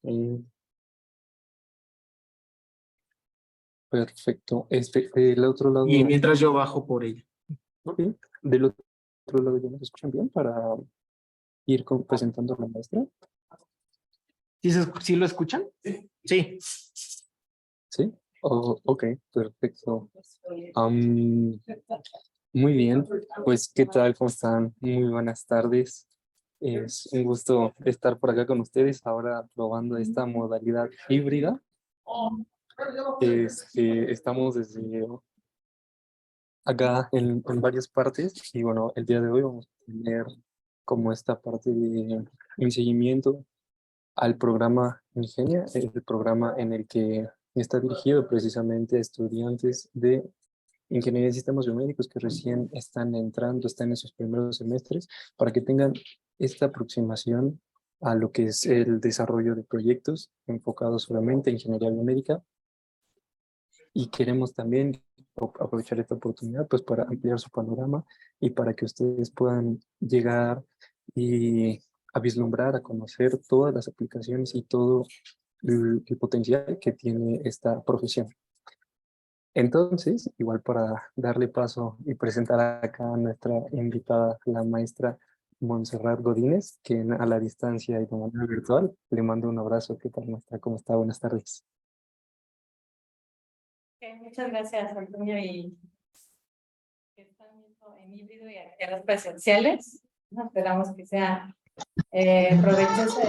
Eh, Perfecto. Del otro lado, Y mientras yo bajo por ella. ok, del otro lado ya nos escuchan bien para ir presentando a la maestra. ¿Sí lo escuchan? Sí. ¿Sí? Ok, perfecto. Muy bien, pues ¿qué tal? ¿Cómo están? Muy buenas tardes. Es un gusto estar por acá con ustedes, ahora probando esta modalidad híbrida. Estamos desde acá en varias partes y bueno, el día de hoy vamos a tener como esta parte de un seguimiento al programa Ingenia, el programa en el que está dirigido precisamente a estudiantes de ingeniería de sistemas biomédicos que recién están entrando, están en sus primeros semestres, para que tengan esta aproximación a lo que es el desarrollo de proyectos enfocados solamente en ingeniería biomédica. Y queremos también aprovechar esta oportunidad pues para ampliar su panorama y para que ustedes puedan llegar y a vislumbrar, a conocer todas las aplicaciones y todo el potencial que tiene esta profesión. Entonces, igual para darle paso y presentar acá a nuestra invitada, la maestra Montserrat Godínez, que a la distancia y de manera virtual le mando un abrazo. ¿Qué tal, maestra? ¿Cómo está? Buenas tardes. Muchas gracias, Antonio, y que están viendo en híbrido y actividades presenciales. Esperamos que sea provechoso.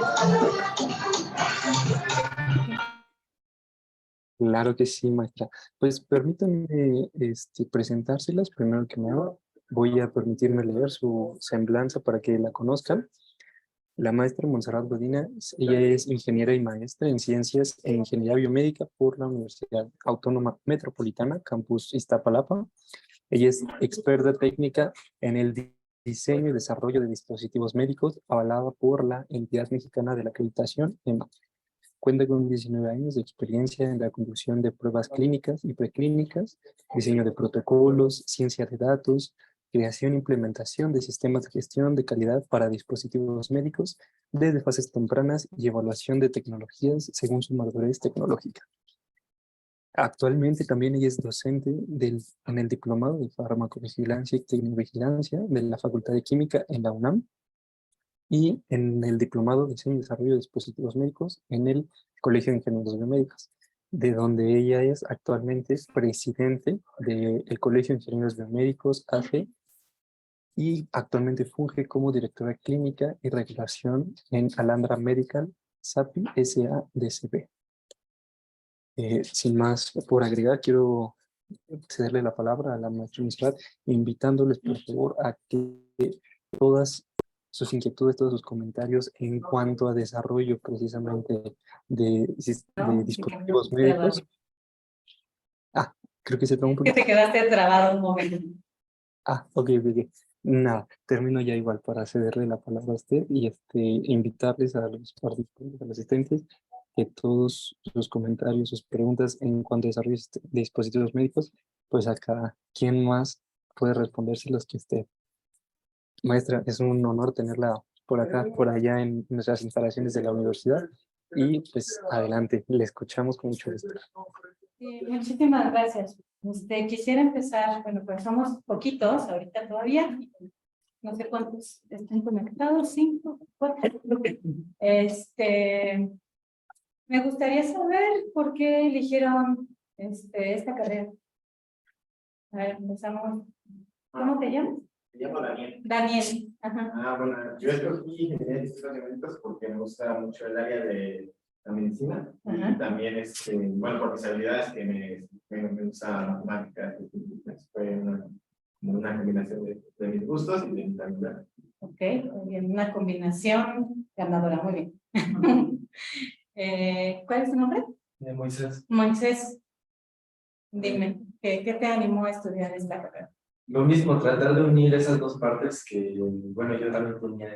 Claro que sí, maestra. Pues permítanme presentárselas. Primero que nada, voy a permitirme leer su semblanza para que la conozcan. La maestra Montserrat Godínez, ella es ingeniera y maestra en ciencias e ingeniería biomédica por la Universidad Autónoma Metropolitana, Campus Iztapalapa. Ella es experta técnica en el diseño y desarrollo de dispositivos médicos, avalada por la entidad mexicana de la acreditación, EMA. Cuenta con 19 años de experiencia en la conducción de pruebas clínicas y preclínicas, diseño de protocolos, ciencia de datos, creación e implementación de sistemas de gestión de calidad para dispositivos médicos desde fases tempranas y evaluación de tecnologías según su madurez tecnológica. Actualmente también ella es docente en el Diplomado de Farmacovigilancia y Tecnovigilancia de la Facultad de Química en la UNAM y en el Diplomado de Diseño y Desarrollo de Dispositivos Médicos en el Colegio de Ingenieros Biomédicos, de donde ella es actualmente presidente del Colegio de Ingenieros Biomédicos, AFE, y actualmente funge como directora clínica y regulación en Alhambra Medical SAPI SADCB. Sin más por agregar, quiero cederle la palabra a la maestra Montserrat, invitándoles por favor a que todas sus inquietudes, todos sus comentarios en cuanto a desarrollo precisamente de dispositivos médicos. Creo que se trabó un poquito. Que te quedaste trabado un momento. Ok. Nada, termino ya igual para cederle la palabra a usted y invitarles a los participantes, a los asistentes, que todos sus comentarios, sus preguntas en cuanto a desarrollo de dispositivos médicos, pues acá, ¿quién más puede respondérselos que usted? Maestra, es un honor tenerla por acá, por allá en nuestras instalaciones de la universidad y pues adelante, le escuchamos con mucho gusto. Sí, muchísimas gracias. Quisiera empezar, bueno, pues somos poquitos ahorita todavía, no sé cuántos están conectados, 5, 4. Me gustaría saber por qué eligieron esta carrera. A ver, empezamos. ¿Cómo te llamas? Me llamo Daniel. Daniel. Ajá. Bueno, yo escogí ingeniería de sistemas biomédicos porque me gusta mucho el área de la medicina. Ajá. Y también, bueno, por mis habilidades que me gusta matemáticas. Fue una combinación de mis gustos y de mi habilidad. Ok, muy bien, una combinación ganadora, muy bien. ¿Cuál es tu nombre? Moisés. Moisés. Dime, ¿qué te animó a estudiar esta carrera? Lo mismo, tratar de unir esas dos partes que, bueno, yo también tenía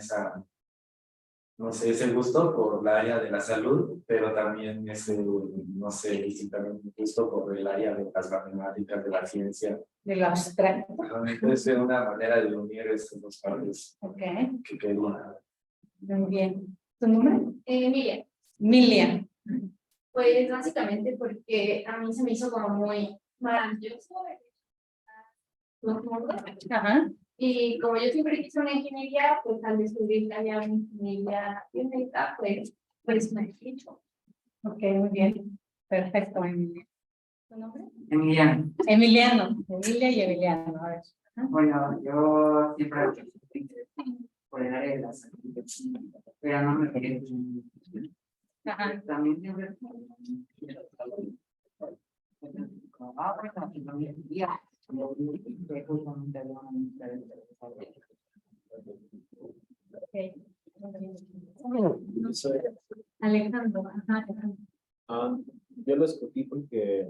no sé, ese gusto por la área de la salud, pero también ese, no sé, y también un gusto por el área de las matemáticas, de la ciencia. De lo abstracto. Entonces, es una manera de unir esas dos partes Ok, que quería. muy bien. ¿Tu nombre? Miriam. Milian. Pues básicamente porque a mí se me hizo como muy maravilloso los mundos. Ajá. Y como yo siempre quise una ingeniería, pues al descubrir que había una ingeniería biomédica, pues me he hecho. Ok, muy bien. Perfecto, Emilia. ¿Tu nombre? Emiliano. Emiliano. Emilia y Emiliano. A ver. Ajá. Bueno, yo siempre por el área de la salud, pero no me quería. Ajá. También siempre. Alejandro. Ajá, Alejandro. Yo lo escogí porque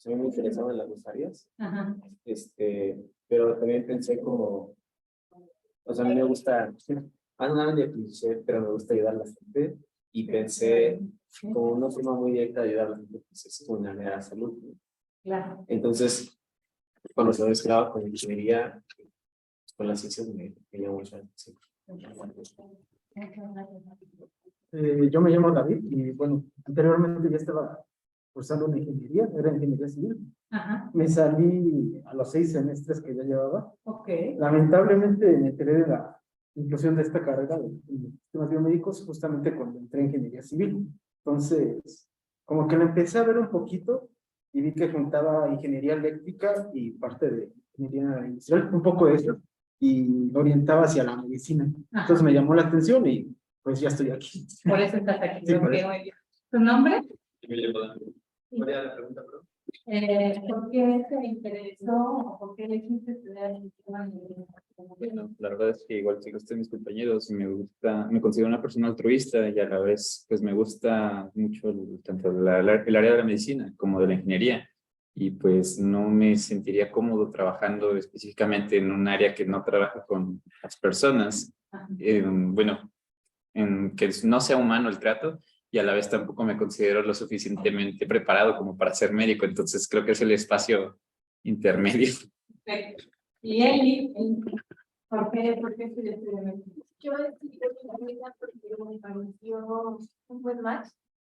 a mí me interesaban las dos áreas, Ajá. pero también pensé como, o sea, a mí me gusta, nada de cliché, pero me gusta ayudar a la gente y pensé como una forma muy directa de ayudar a la gente, pues es con la área de salud. Claro. Entonces, cuando se mezclaba con ingeniería, con las ciencias me llamó mucho la atención. Yo me llamo David y bueno, anteriormente ya estaba cursando una ingeniería, era ingeniería civil. Ajá. Me salí a los 6 semestres que ya llevaba. Ok. Lamentablemente me enteré de la inclusión de esta carrera de sistemas biomédicos justamente cuando entré en ingeniería civil. Entonces, como que la empecé a ver un poquito y vi que juntaba ingeniería eléctrica y parte de ingeniería industrial, un poco de eso, y lo orientaba hacia la medicina. Entonces me llamó la atención y pues ya estoy aquí. Por eso estás aquí. Sí, Ok, por eso. muy bien. ¿Tu nombre? ¿Cuál era la pregunta, perdón? ¿Por qué te interesó o por qué elegiste estudiar el sistema de Bueno, la verdad es que igual que ustedes mis compañeros, me considero una persona altruista y a la vez pues me gusta mucho tanto el área de la medicina como de la ingeniería y pues no me sentiría cómodo trabajando específicamente en un área que no trabaja con las personas, bueno, en que no sea humano el trato y a la vez tampoco me considero lo suficientemente preparado como para ser médico, entonces creo que es el espacio intermedio. Perfecto. Y Eli, ¿por qué estudiaste medicina? Yo decidí la porque me pareció un buen match,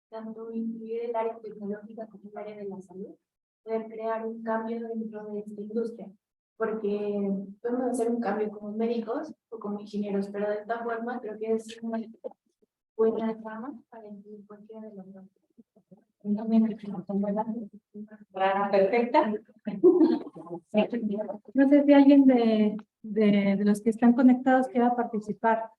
tanto incluir el área tecnológica como el área de la salud, poder crear un cambio dentro de esta industria, porque podemos hacer un cambio como médicos o como ingenieros, pero de esta forma creo que es una buena rama para incluir cualquiera de los dos. Perfecta. No sé si alguien de los que están conectados quiera participar.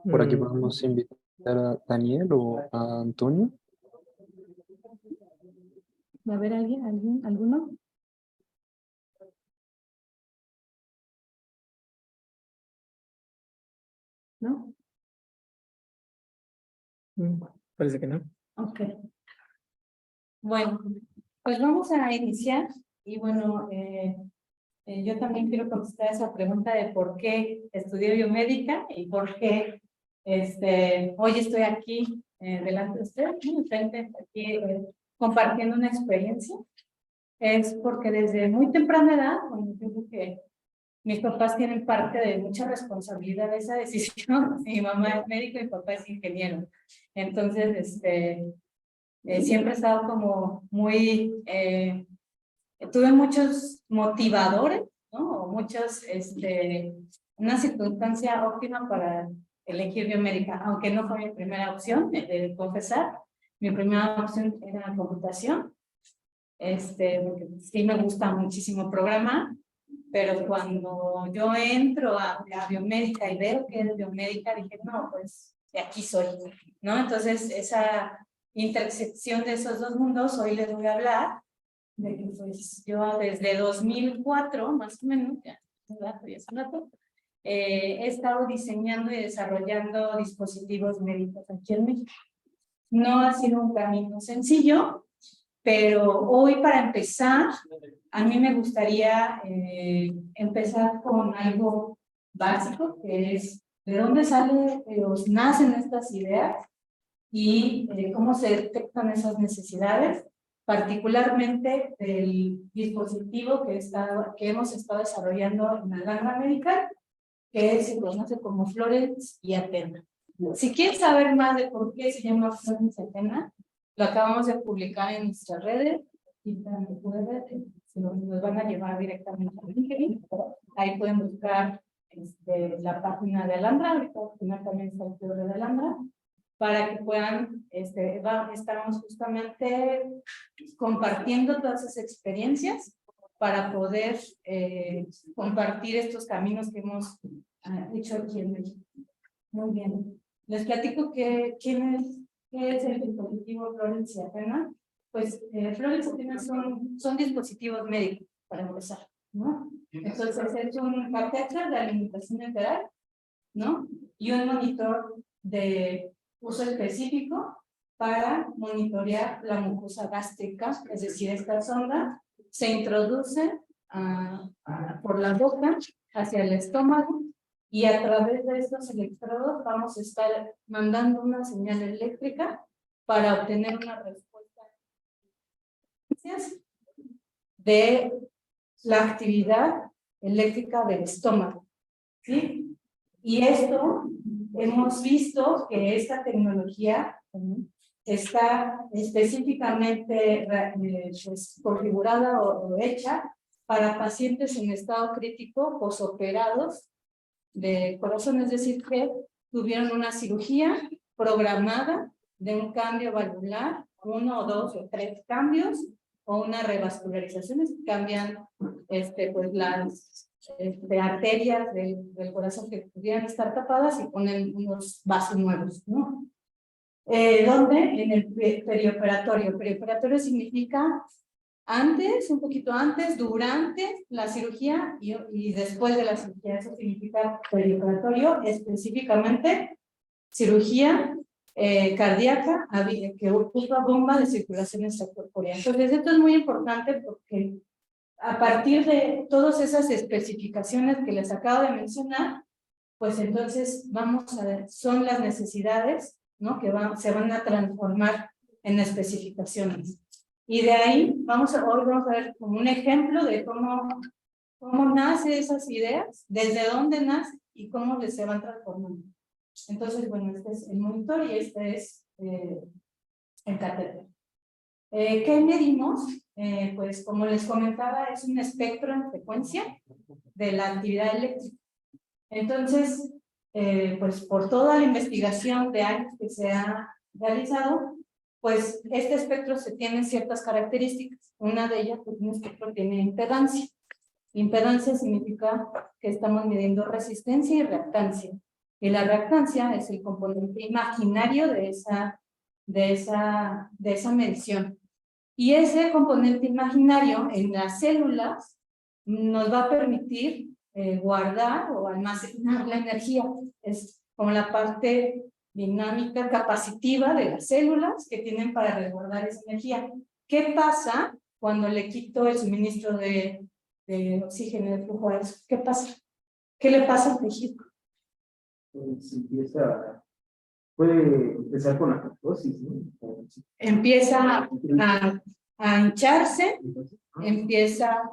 Por aquí podemos invitar a Daniel o a Antonio. ¿Va a haber alguno? ¿No? Parece que no. Ok. Bueno, pues vamos a iniciar y bueno, yo también quiero contestar esa pregunta de por qué estudié biomédica y por qué hoy estoy aquí delante de ustedes, frente aquí compartiendo una experiencia. Es porque desde muy temprana edad, bueno, yo creo que mis papás tienen parte de mucha responsabilidad de esa decisión. Mi mamá es médico y mi papá es ingeniero. Entonces, siempre he estado como muy, tuve muchos motivadores, ¿no? O muchos, una circunstancia óptima para elegir biomédica, aunque no fue mi primera opción, de confesar. Mi primera opción era computación, porque sí me gusta muchísimo programar, pero cuando yo entro a biomédica y veo que es biomédica, dije, no, pues de aquí soy, ¿no? Entonces, esa intersección de esos dos mundos, hoy les voy a hablar de que pues yo desde 2004, más o menos, ya hace un rato, he estado diseñando y desarrollando dispositivos médicos aquí en México. No ha sido un camino sencillo, pero hoy para empezar, a mí me gustaría empezar con algo básico, que es de dónde nacen estas ideas y cómo se detectan esas necesidades particularmente del dispositivo que hemos estado desarrollando en Alanra Medical, que se conoce como Florence y Athena. Si quieren saber más de por qué se llama Florence y Athena, lo acabamos de publicar en nuestras redes, y nos van a llevar directamente a LinkedIn. Ahí pueden buscar la página de Alanra, ahorita también está el QR de Alanra, para que puedan, estamos justamente compartiendo todas esas experiencias para poder compartir estos caminos que hemos hecho aquí en México. Muy bien. Les platico qué es el dispositivo Florence y Athena. Pues Florence y Athena son dispositivos médicos, para empezar, ¿no? Entonces es un catéter de alimentación enteral, ¿no? Y un monitor de uso específico para monitorear la mucosa gástrica, es decir, esta sonda se introduce por la boca hacia el estómago y a través de estos electrodos vamos a estar mandando una señal eléctrica para obtener una respuesta de la actividad eléctrica del estómago, ¿sí? Y esto hemos visto que esta tecnología está específicamente pues, configurada o hecha para pacientes en estado crítico posoperados de corazón, es decir, que tuvieron una cirugía programada de un cambio valvular, 1 o 2 o 3 cambios, o una revascularización, que cambian pues las arterias del corazón que pudieran estar tapadas y ponen unos vasos nuevos, ¿no? ¿Dónde? En el perioperatorio. Perioperatorio significa antes, un poquito antes, durante la cirugía y después de la cirugía. Eso significa perioperatorio, específicamente cirugía cardíaca que ocupa bomba de circulación extracorpórea. Entonces, esto es muy importante porque a partir de todas esas especificaciones que les acabo de mencionar, pues entonces vamos a ver, son las necesidades, ¿no? Que se van a transformar en especificaciones. Y de ahí hoy vamos a ver como un ejemplo de cómo nacen esas ideas, desde dónde nace y cómo se van transformando. Entonces, bueno, este es el monitor y este es el catéter. ¿Qué medimos? Pues como les comentaba, es un espectro en frecuencia de la actividad eléctrica. Entonces, pues por toda la investigación de años que se ha realizado, pues este espectro se tiene ciertas características. Una de ellas, pues un espectro tiene impedancia. Impedancia significa que estamos midiendo resistencia y reactancia. Y la reactancia es el componente imaginario de esa medición. Y ese componente imaginario en las células nos va a permitir guardar o almacenar la energía. Es como la parte dinámica, capacitiva de las células que tienen para resguardar esa energía. ¿Qué pasa cuando le quito el suministro de oxígeno, de flujo a eso? ¿Qué pasa? ¿Qué le pasa al tejido? Pues puede empezar con la fibrosis, ¿no? Empieza a hincharse, empieza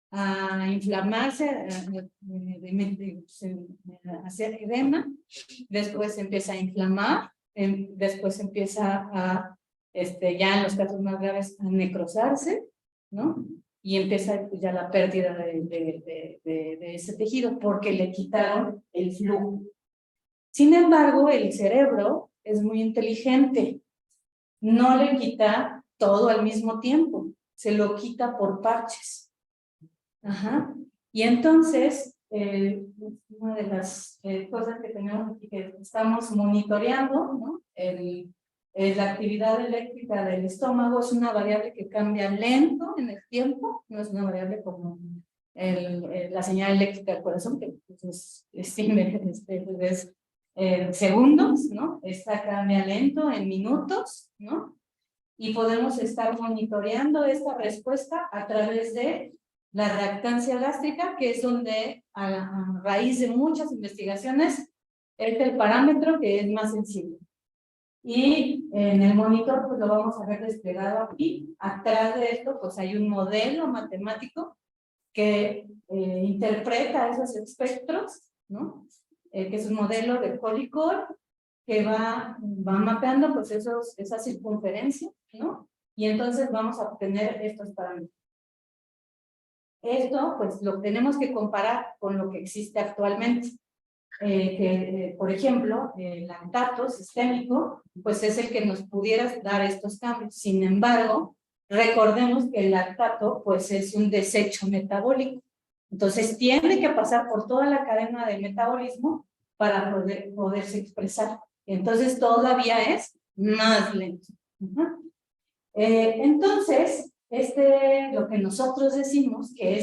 a inflamarse, a hacer edema, después empieza a inflamar, después empieza a, ya en los casos más graves, a necrosarse, ¿no? Y empieza pues, ya la pérdida de ese tejido porque le quitaron el flujo. Sin embargo, el cerebro es muy inteligente. No le quita todo al mismo tiempo, se lo quita por parches. Ajá. Y entonces, una de las cosas que tenemos aquí que estamos monitoreando, ¿no? La actividad eléctrica del estómago es una variable que cambia lento en el tiempo, no es una variable como la señal eléctrica del corazón, que pues, es segundos, ¿no? Esta cambia lento en minutos, ¿no? Y podemos estar monitoreando esta respuesta a través de la reactancia gástrica, que es donde a raíz de muchas investigaciones es el parámetro que es más sensible. Y en el monitor pues lo vamos a ver desplegado aquí. Atrás de esto pues hay un modelo matemático que interpreta esos espectros, ¿no? Que es un modelo de Polycore que va mapeando pues esa circunferencia, ¿no? Y entonces vamos a obtener estos parámetros. Esto pues lo tenemos que comparar con lo que existe actualmente. Por ejemplo, el lactato sistémico, pues es el que nos pudiera dar estos cambios. Sin embargo, recordemos que el lactato, pues es un desecho metabólico. Entonces, tiene que pasar por toda la cadena de metabolismo para poderse expresar. Entonces, todavía es más lento. Entonces, lo que nosotros decimos, que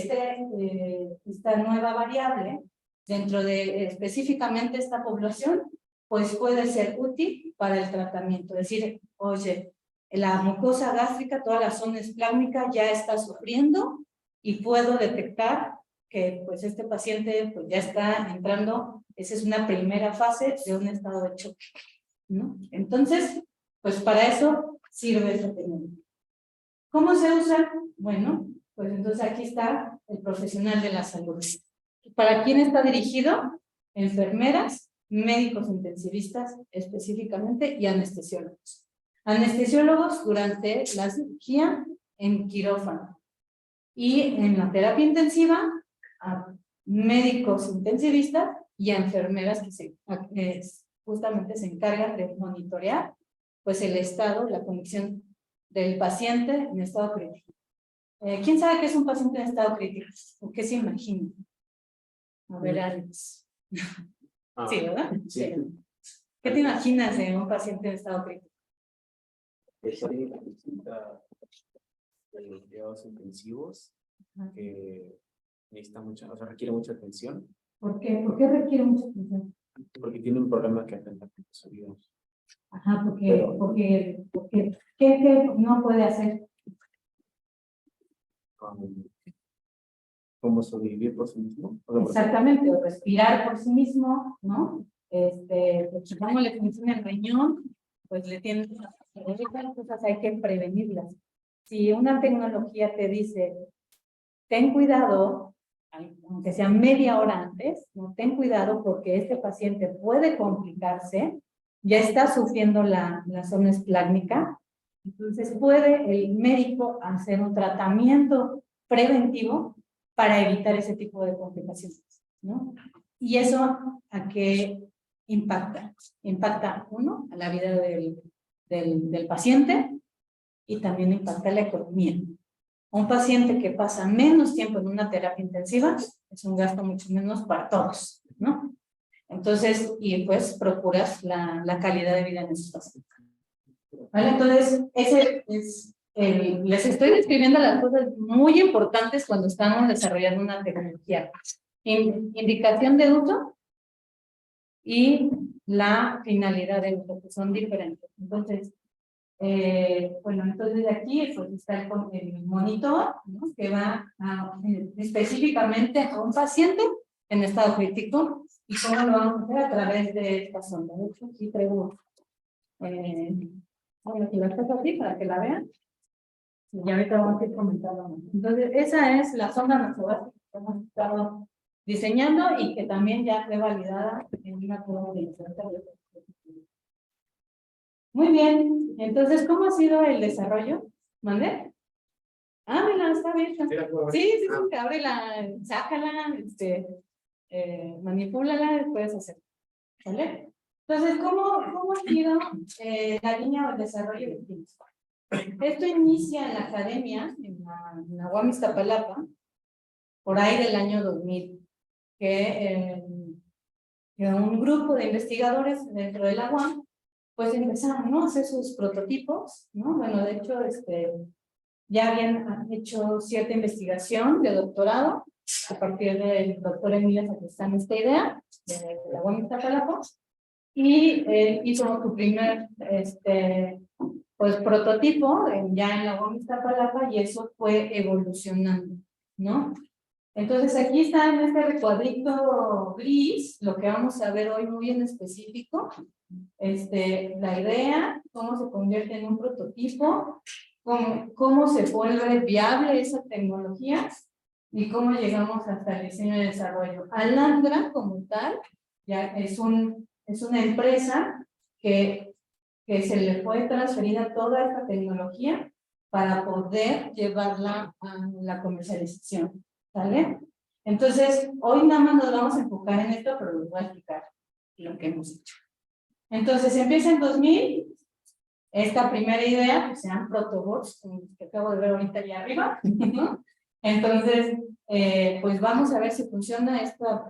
esta nueva variable, dentro de específicamente esta población, pues puede ser útil para el tratamiento. Es decir, oye, la mucosa gástrica, toda la zona esplácnica ya está sufriendo y puedo detectar que pues este paciente pues ya está entrando, esa es una primera fase de un estado de choque, ¿no? Entonces, pues para eso sirve esta tecnología. ¿Cómo se usa? Bueno, pues entonces aquí está el profesional de la salud. ¿Para quién está dirigido? Enfermeras, médicos intensivistas específicamente y anestesiólogos. Anestesiólogos durante la cirugía en quirófano. Y en la terapia intensiva, a médicos intensivistas y a enfermeras que justamente se encargan de monitorear pues el estado, la condición del paciente en estado crítico. ¿Quién sabe qué es un paciente en estado crítico? ¿O qué se imagina? A ver, Alex. Sí, ¿verdad? Sí. ¿Qué te imaginas de un paciente en estado crítico? Es alguien que necesita cuidados intensivos, que necesita mucha, o sea, requiere mucha atención. ¿Por qué? ¿Por qué requiere mucha atención? Porque tiene un problema que atenta con su vida. Ajá, porque ¿qué no puede hacer? Como sobrevivir por sí mismo. O sea, Exactamente, o respirar por sí mismo, ¿no? Pues, como le funciona el riñón, pues le tienen cosas, hay que prevenirlas. Si una tecnología te dice, ten cuidado, aunque sea media hora antes, ¿no? Ten cuidado porque este paciente puede complicarse, ya está sufriendo la zona esplácnica, entonces puede el médico hacer un tratamiento preventivo para evitar ese tipo de complicaciones, ¿no? Y eso ¿a qué impacta? Impacta, uno, a la vida del paciente y también impacta la economía. Un paciente que pasa menos tiempo en una terapia intensiva es un gasto mucho menos para todos, ¿no? Entonces, y pues procuras la calidad de vida en esos pacientes. ¿Vale? Entonces, ese es les estoy describiendo las cosas muy importantes cuando estamos desarrollando una tecnología. Indicación de uso y la finalidad de uso, que son diferentes. Entonces, bueno, entonces aquí pues, está el monitor, ¿no? Que va específicamente a un paciente en estado crítico. ¿Y cómo lo vamos a hacer? A través de esta sonda. De hecho, aquí traigo bueno, aquí la está así para que la vean. Y ahorita vamos a ir comentando. Entonces, esa es la sonda nasogástrica que hemos estado diseñando y que también ya fue validada en una prueba de laboratorio. Muy bien. Entonces, ¿cómo ha sido el desarrollo? ¿Mande? Ábrela, está abierta. Sí, ábrela, sácala, manipúlala, puedes hacer. ¿Vale? Entonces, ¿cómo ha sido la línea de desarrollo de PIMS? Esto inicia en la academia, en la UAM Iztapalapa, por ahí del año 2000, que un grupo de investigadores dentro de la UAM, pues empezaron, ¿no? A hacer sus prototipos, ¿no? Bueno, de hecho, ya habían hecho cierta investigación de doctorado, a partir del doctor Emilio Sacristán, esta idea, de la UAM Iztapalapa, y hizo su primer, pues prototipo ya en la UAM Iztapalapa y eso fue evolucionando, ¿no? Entonces aquí está en este recuadrito gris, lo que vamos a ver hoy muy en específico, la idea, cómo se convierte en un prototipo, cómo se vuelve viable esa tecnología y cómo llegamos hasta el diseño y desarrollo. Alandra, como tal, ya es una empresa que se le fue transferida toda esta tecnología para poder llevarla a la comercialización. ¿Sale? Entonces, hoy nada más nos vamos a enfocar en esto, pero les voy a explicar lo que hemos hecho. Entonces, empieza en 2000, esta primera idea, que sean protobots, que acabo de ver ahorita allá arriba. Entonces, pues vamos a ver si funciona esta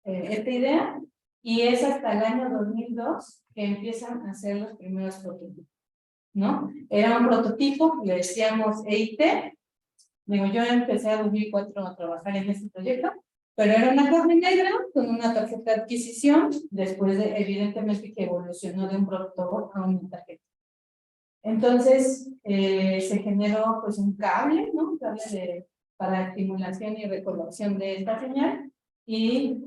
idea, y es hasta el año 2002 que empiezan a hacer los primeros prototipos, ¿no? Era un prototipo, le decíamos EIT. Digo, yo empecé en 2004 a trabajar en este proyecto, pero era una caja negra con una tarjeta de adquisición, después de, evidentemente, que evolucionó de un prototipo a una tarjeta. Entonces, se generó pues un cable, ¿no? Un cable para estimulación y recolección de esta señal, y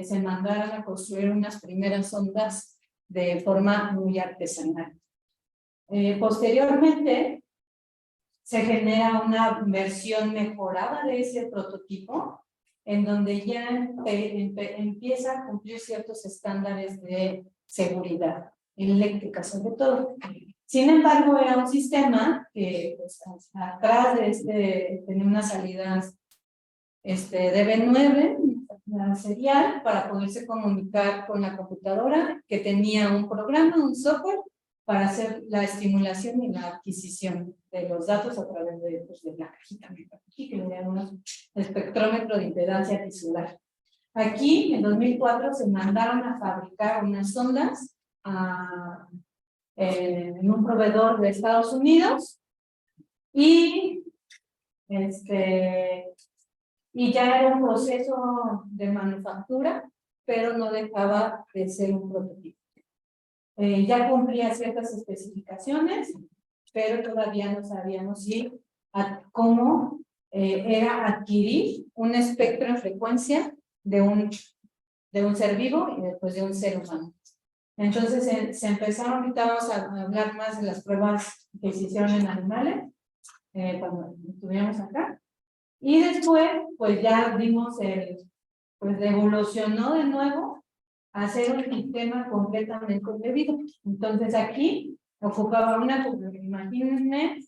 se mandaron a construir unas primeras ondas de forma muy artesanal. Posteriormente, se genera una versión mejorada de ese prototipo, en donde ya empieza a cumplir ciertos estándares de seguridad eléctrica, sobre todo. Sin embargo, era un sistema que pues, atrás de tenía unas salidas DB9, una serial, para poderse comunicar con la computadora, que tenía un programa, un software, para hacer la estimulación y la adquisición de los datos a través de la cajita aquí, que le llamamos espectrómetro de impedancia tisular. Aquí, en 2004, se mandaron a fabricar unas sondas en un proveedor de Estados Unidos, y ya era un proceso de manufactura, pero no dejaba de ser un prototipo. Ya cumplía ciertas especificaciones, pero todavía no sabíamos cómo era adquirir un espectro en frecuencia de un ser vivo y después de un ser humano. Entonces se empezaron, ahorita vamos a hablar más de las pruebas que se hicieron en animales, cuando estuvimos acá, y después pues ya vimos pues evolucionó de nuevo a hacer un sistema completamente bebido. Entonces aquí ocupaba imagínense,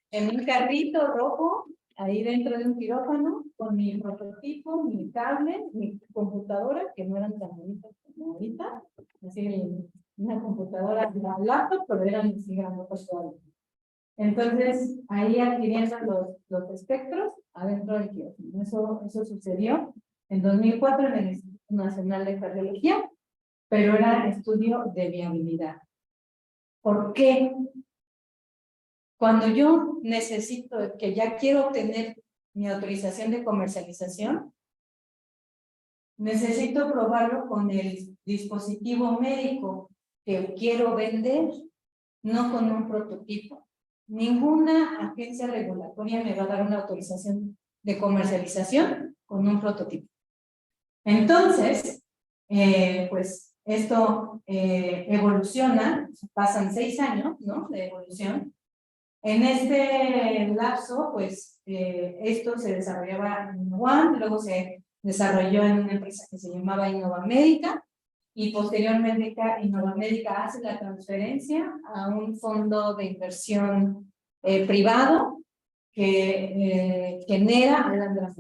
en un carrito rojo, ahí dentro de un quirófano, con mi prototipo, mi cable, mi computadora, que no eran tan bonitas como ahorita, así una computadora, la laptop, pero eran así grandes todavía. Entonces, ahí adquiriendo los espectros adentro del quirófano. Eso sucedió en 2004 en el Instituto Nacional de Cardiología, pero era estudio de viabilidad. ¿Por qué? Cuando yo necesito, que ya quiero obtener mi autorización de comercialización, necesito probarlo con el dispositivo médico que quiero vender, no con un prototipo. Ninguna agencia regulatoria me va a dar una autorización de comercialización con un prototipo. Entonces, pues esto evoluciona, pasan 6 años, ¿no? De evolución. En este lapso, pues esto se desarrollaba en One, luego se desarrolló en una empresa que se llamaba Innovamédica, y posteriormente Innovamédica hace la transferencia a un fondo de inversión privado que genera Alandra.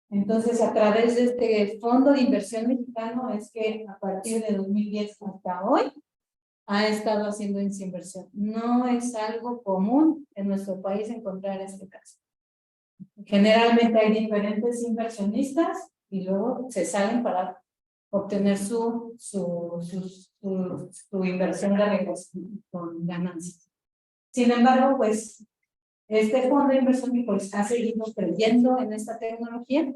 Entonces, a través de este fondo de inversión mexicano es que a partir de 2010 hasta hoy ha estado haciendo esa inversión. No es algo común en nuestro país encontrar este caso. Generalmente hay diferentes inversionistas y luego se salen para obtener su inversión de negocio con ganancias. Sin embargo, pues este fondo de inversión pues, ha seguido creyendo en esta tecnología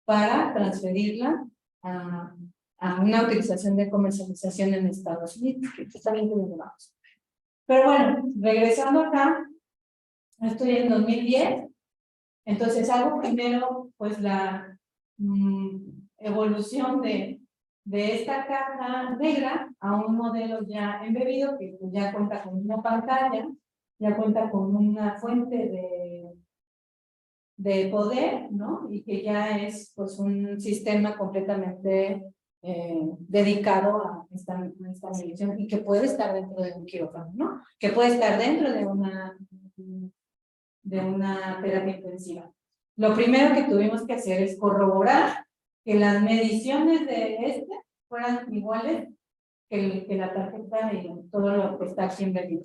para transferirla a una autorización de comercialización en Estados Unidos, que justamente lo llevamos. Pero bueno, regresando acá, estoy en 2010, Entonces hago primero pues la evolución de esta caja negra a un modelo ya embebido que pues, ya cuenta con una pantalla, ya cuenta con una fuente de poder, ¿no? Y que ya es pues un sistema completamente dedicado a esta medición y que puede estar dentro de un quirófano, ¿no? Que puede estar dentro de una terapia intensiva. Lo primero que tuvimos que hacer es corroborar que las mediciones de fueran iguales que la tarjeta y todo lo que está aquí embebido.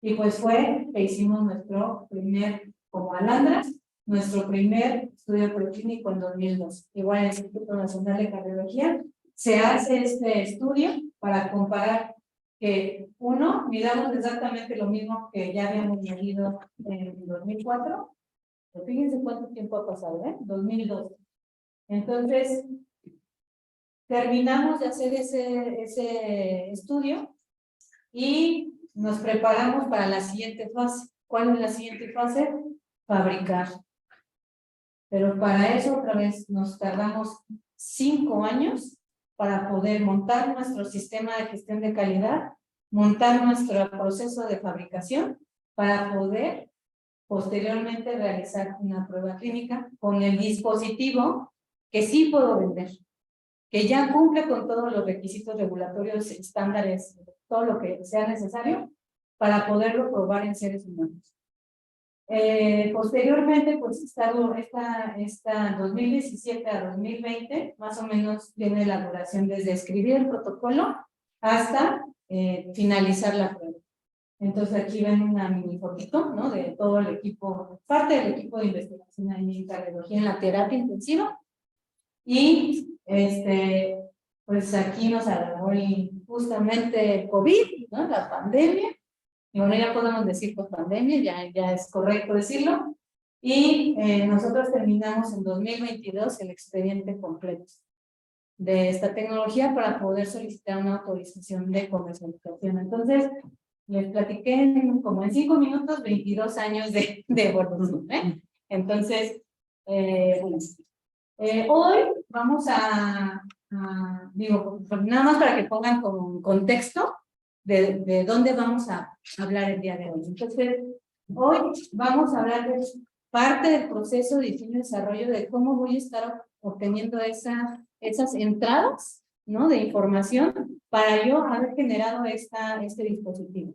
Y pues fue que hicimos nuestro primer, como Alandras, nuestro primer estudio preclínico en 2002. Igual en el Instituto Nacional de Cardiología se hace este estudio para comparar que uno, midamos exactamente lo mismo que ya habíamos medido en 2004, pero fíjense cuánto tiempo ha pasado, 2002. Entonces, terminamos de hacer ese estudio y nos preparamos para la siguiente fase. ¿Cuál es la siguiente fase? Fabricar. Pero para eso otra vez nos tardamos 5 años para poder montar nuestro sistema de gestión de calidad, montar nuestro proceso de fabricación para poder posteriormente realizar una prueba clínica con el dispositivo que sí puedo vender, que ya cumple con todos los requisitos regulatorios, estándares, todo lo que sea necesario para poderlo probar en seres humanos. Posteriormente, pues esta 2017 a 2020, más o menos tiene la duración desde escribir el protocolo hasta finalizar la prueba. Entonces aquí ven una mini fotito, ¿no? De todo el equipo, parte del equipo de investigación en cardiología en la terapia intensiva. Y pues aquí nos agarró justamente el COVID, ¿no? La pandemia. Y bueno, ya podemos decir post-pandemia, ya es correcto decirlo. Y nosotros terminamos en 2022 el expediente completo de esta tecnología para poder solicitar una autorización de comercialización. Entonces, les platiqué como en 5 minutos 22 años de evolución. Entonces, hoy vamos digo, nada más para que pongan con contexto de dónde vamos a hablar el día de hoy. Entonces, hoy vamos a hablar de parte del proceso de diseño y desarrollo de cómo voy a estar obteniendo esas entradas, ¿no? De información para yo haber generado este dispositivo.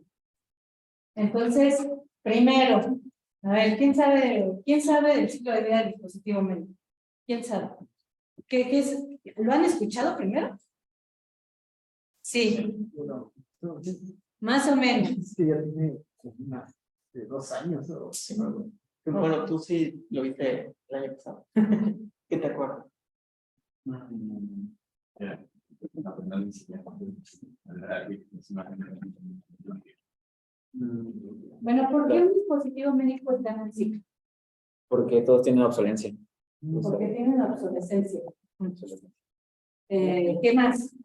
Entonces, primero, a ver, ¿quién sabe del ciclo de vida del dispositivo médico? ¿Quién sabe? ¿Qué es? ¿Lo han escuchado primero? Sí. Más o menos. Sí, ya tiene más de 2 años. Bueno, tú sí lo viste el año pasado. ¿Qué te acuerdas? Bueno, ¿por qué un dispositivo médico está en el ciclo? Porque todos tienen obsolencia. Porque tiene una obsolescencia. ¿Qué más?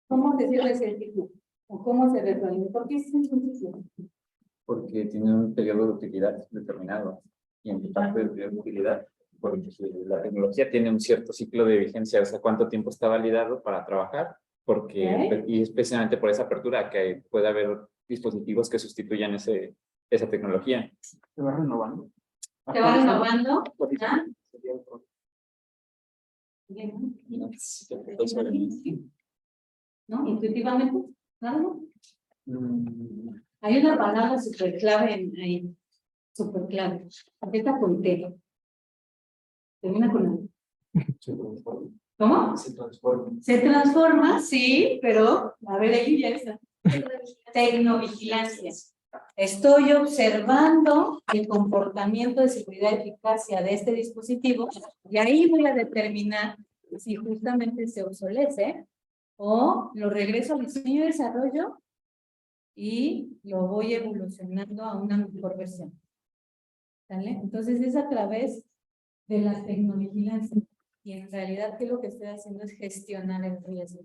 ¿Cómo se cierra ese ciclo? ¿O cómo se resuelve? ¿Por qué es un ciclo? Porque tiene un periodo de utilidad determinado. Y en parte del periodo de utilidad, porque la tecnología tiene un cierto ciclo de vigencia, o sea, cuánto tiempo está validado para trabajar, porque, y especialmente por esa apertura, que puede haber dispositivos que sustituyan esa tecnología. Se va renovando. Se va renovando. ¿Ah? ¿No? Intuitivamente, ¿no? Hay una palabra súper clave ahí, súper clave. Empieza con T. Termina con A. ¿Cómo? Se transforma. Se transforma, sí, pero, a ver, ahí ya está. Tecnovigilancia. Estoy observando el comportamiento de seguridad y eficacia de este dispositivo y ahí voy a determinar si justamente se obsolece o lo regreso al diseño y desarrollo y lo voy evolucionando a una mejor versión. ¿Sale? Entonces es a través de la tecnovigilancia y en realidad ¿qué es lo que estoy haciendo? Es gestionar el riesgo.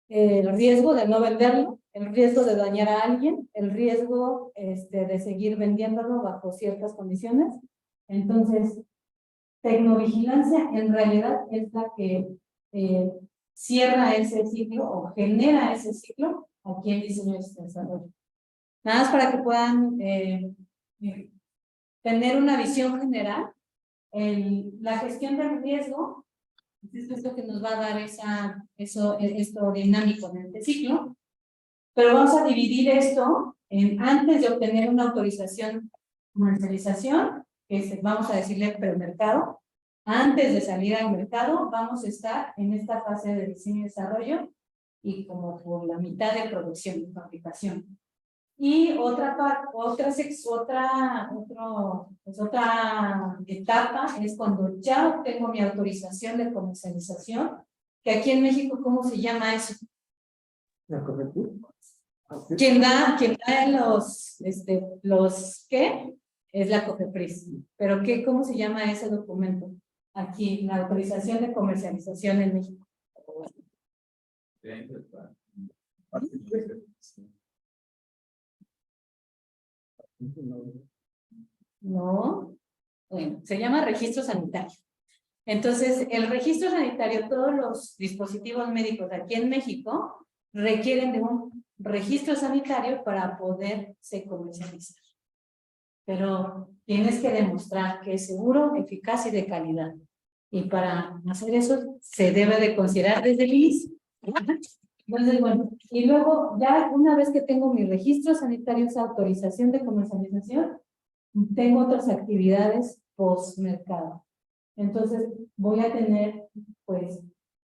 El riesgo de no venderlo, el riesgo de dañar a alguien, el riesgo de seguir vendiéndolo bajo ciertas condiciones. Entonces, tecnovigilancia en realidad es la que cierra ese ciclo o genera ese ciclo aquí en diseño y desarrollo. Nada más para que puedan tener una visión general. La gestión del riesgo es esto que nos va a dar esto dinámico de este ciclo. Pero vamos a dividir esto en antes de obtener una autorización comercialización, que vamos a decirle premercado. Antes de salir al mercado, vamos a estar en esta fase de diseño y desarrollo y como por la mitad de producción y fabricación. Y otra etapa es cuando ya obtengo mi autorización de comercialización, que aquí en México, ¿cómo se llama eso? ¿La cobertura? Quien da los ¿qué? Es la COFEPRIS. Pero ¿cómo se llama ese documento? Aquí, la autorización de comercialización en México. No, bueno, se llama registro sanitario. Entonces, el registro sanitario, todos los dispositivos médicos aquí en México requieren de un registro sanitario para poderse comercializar. Pero tienes que demostrar que es seguro, eficaz y de calidad. Y para hacer eso se debe de considerar desde el inicio. Entonces, bueno, y luego ya una vez que tengo mi registro sanitario, esa autorización de comercialización, tengo otras actividades post-mercado. Entonces, voy a tener, pues,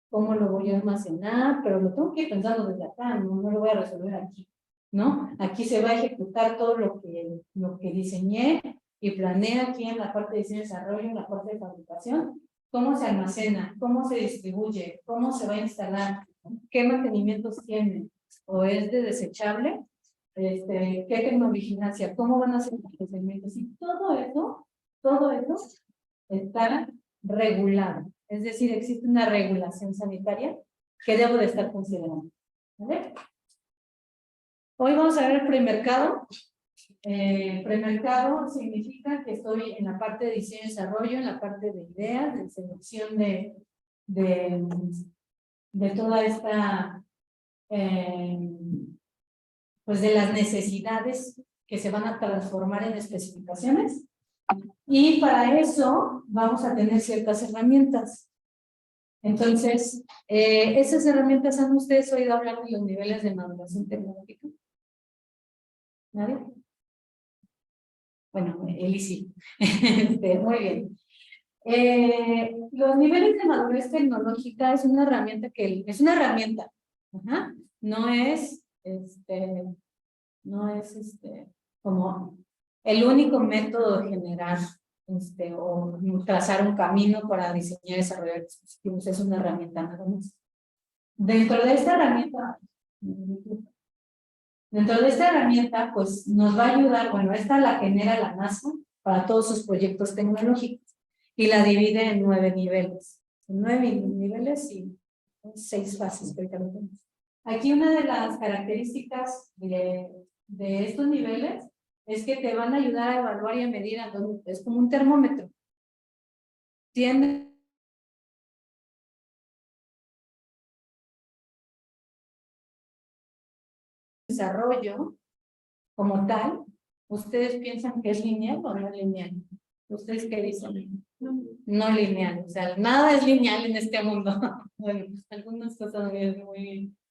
cómo lo voy a almacenar, pero lo tengo que ir pensando desde acá, no lo voy a resolver aquí, ¿no? Aquí se va a ejecutar todo lo que diseñé y planeé aquí en la parte de diseño y desarrollo, en la parte de fabricación, cómo se almacena, cómo se distribuye, cómo se va a instalar, qué mantenimientos tiene, o es de desechable, qué tecnovigilancia, cómo van a ser los procedimientos, y todo eso está regulado. Es decir, existe una regulación sanitaria que debo de estar considerando. ¿Vale? Hoy vamos a ver el premercado. Premercado significa que estoy en la parte de diseño y desarrollo, en la parte de ideas, de selección de toda esta, pues de las necesidades que se van a transformar en especificaciones. Y para eso vamos a tener ciertas herramientas. Entonces, esas herramientas, ¿han ustedes oído hablar de los niveles de maduración tecnológica? ¿Nadie? Bueno, Eli sí. Muy bien. Los niveles de madurez tecnológica es una herramienta Ajá. No es como el único método de generar o trazar un camino para diseñar y desarrollar dispositivos. Es una herramienta nada más. Dentro de esta herramienta, pues nos va a ayudar, bueno, esta la genera la NASA para todos sus proyectos tecnológicos y la divide en 9 niveles. 9 niveles y 6 fases. Aquí una de las características de estos niveles es que te van a ayudar a evaluar y a medir, es como un termómetro. Tiene desarrollo como tal. ¿Ustedes piensan que es lineal o no lineal? ¿Ustedes qué dicen? No lineal, o sea, nada es lineal en este mundo. Bueno, algunas cosas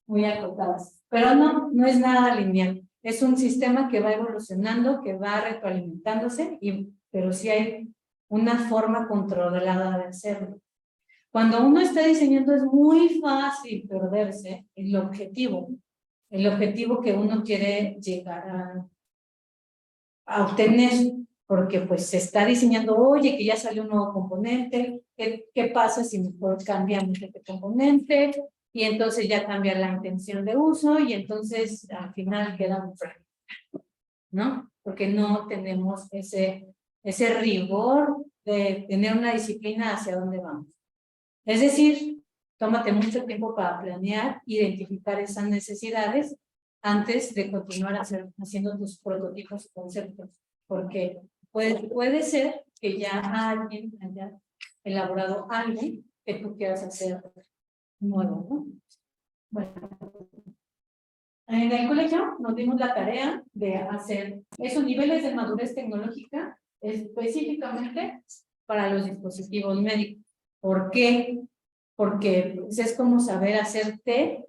muy acotadas, pero no es nada lineal. Es un sistema que va evolucionando, que va retroalimentándose, pero sí hay una forma controlada de hacerlo. Cuando uno está diseñando es muy fácil perderse el objetivo que uno quiere llegar a obtener, porque pues se está diseñando, oye, que ya salió un nuevo componente, ¿qué pasa si mejor cambiamos este componente? Y entonces ya cambia la intención de uso y entonces al final queda un fracaso, ¿no? Porque no tenemos ese rigor de tener una disciplina hacia dónde vamos. Es decir, tómate mucho tiempo para planear, identificar esas necesidades antes de continuar haciendo tus prototipos y conceptos, porque puede ser que ya alguien haya elaborado algo que tú quieras hacer nuevo, ¿no? Bueno, en el colegio nos dimos la tarea de hacer esos niveles de madurez tecnológica específicamente para los dispositivos médicos. ¿Por qué? Porque pues, es como saber hacer té,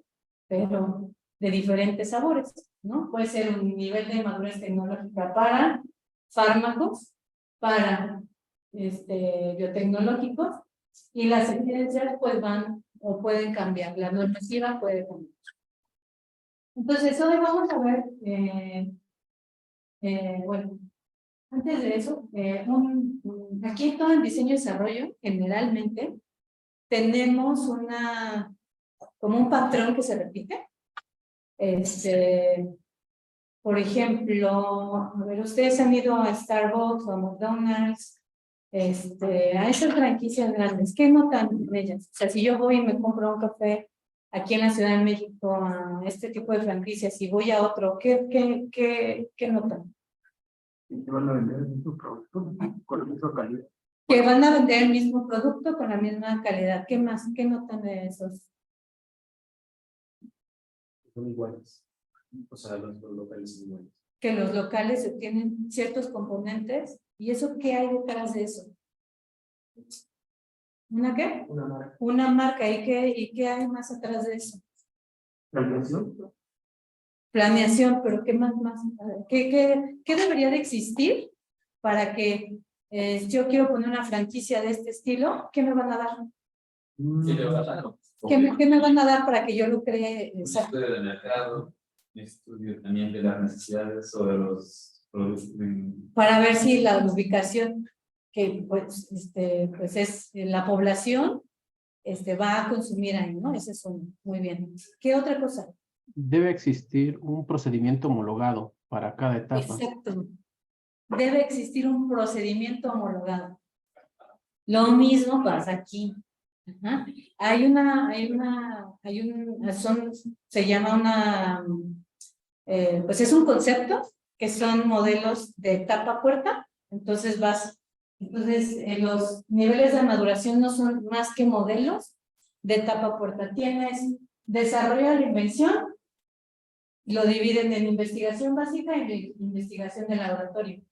pero de diferentes sabores, ¿no? Puede ser un nivel de madurez tecnológica para fármacos, para biotecnológicos, y las evidencias pues van o pueden cambiar, la normativa puede cambiar. Entonces hoy vamos a ver, bueno, antes de eso, aquí todo en diseño y desarrollo, generalmente, tenemos como un patrón que se repite. Por ejemplo, a ver, ustedes han ido a Starbucks o a McDonald's, a esas franquicias grandes, ¿qué notan en ellas? O sea, si yo voy y me compro un café aquí en la Ciudad de México a este tipo de franquicias y voy a otro, ¿qué notan? Que van a vender el mismo producto con la misma calidad. Que van a vender el mismo producto con la misma calidad. ¿Qué más? ¿Qué notan de esos? Son iguales. O sea, los locales son iguales. Que los locales tienen ciertos componentes. ¿Y eso qué hay detrás de eso? ¿Una qué? Una marca. Una marca. ¿Y qué hay más atrás de eso? Planeación. Planeación, pero ¿qué más? ¿Qué debería de existir para que yo quiero poner una franquicia de este estilo? ¿Qué me van a dar? Sí, de verdad. ¿Qué me van a dar para que yo lo cree? Un estudio de mercado, un estudio también de las necesidades o de los productos. Para ver si la ubicación que pues es la población va a consumir ahí, ¿no? Ese es muy bien. ¿Qué otra cosa? Debe existir un procedimiento homologado para cada etapa. Exacto. Debe existir un procedimiento homologado. Lo mismo pasa aquí. Ajá. Se llama pues es un concepto que son modelos de etapa puerta. Entonces los niveles de maduración no son más que modelos de etapa puerta. Tienes desarrollo de la invención, lo dividen en investigación básica y investigación de laboratorio.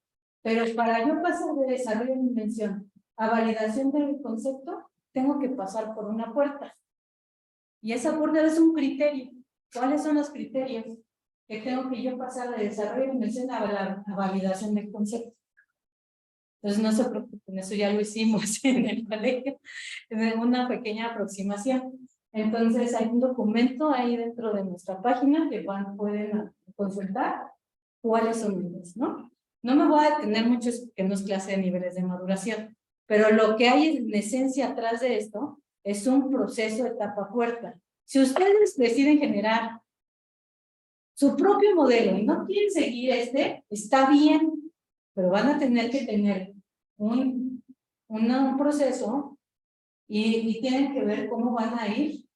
Pero para yo pasar de desarrollo de invención a validación del concepto, tengo que pasar por una puerta. Y esa puerta es un criterio. ¿Cuáles son los criterios que tengo que yo pasar de desarrollo de invención a validación del concepto? Entonces no se preocupen, eso ya lo hicimos en el colegio, en una pequeña aproximación. Entonces hay un documento ahí dentro de nuestra página que pueden consultar cuáles son ellos, ¿no? No me voy a detener mucho porque no es clase de niveles de maduración, pero lo que hay en esencia atrás de esto es un proceso de etapa puerta. Si ustedes deciden generar su propio modelo y no quieren seguir está bien, pero van a tener que tener un proceso y tienen que ver cómo van a ir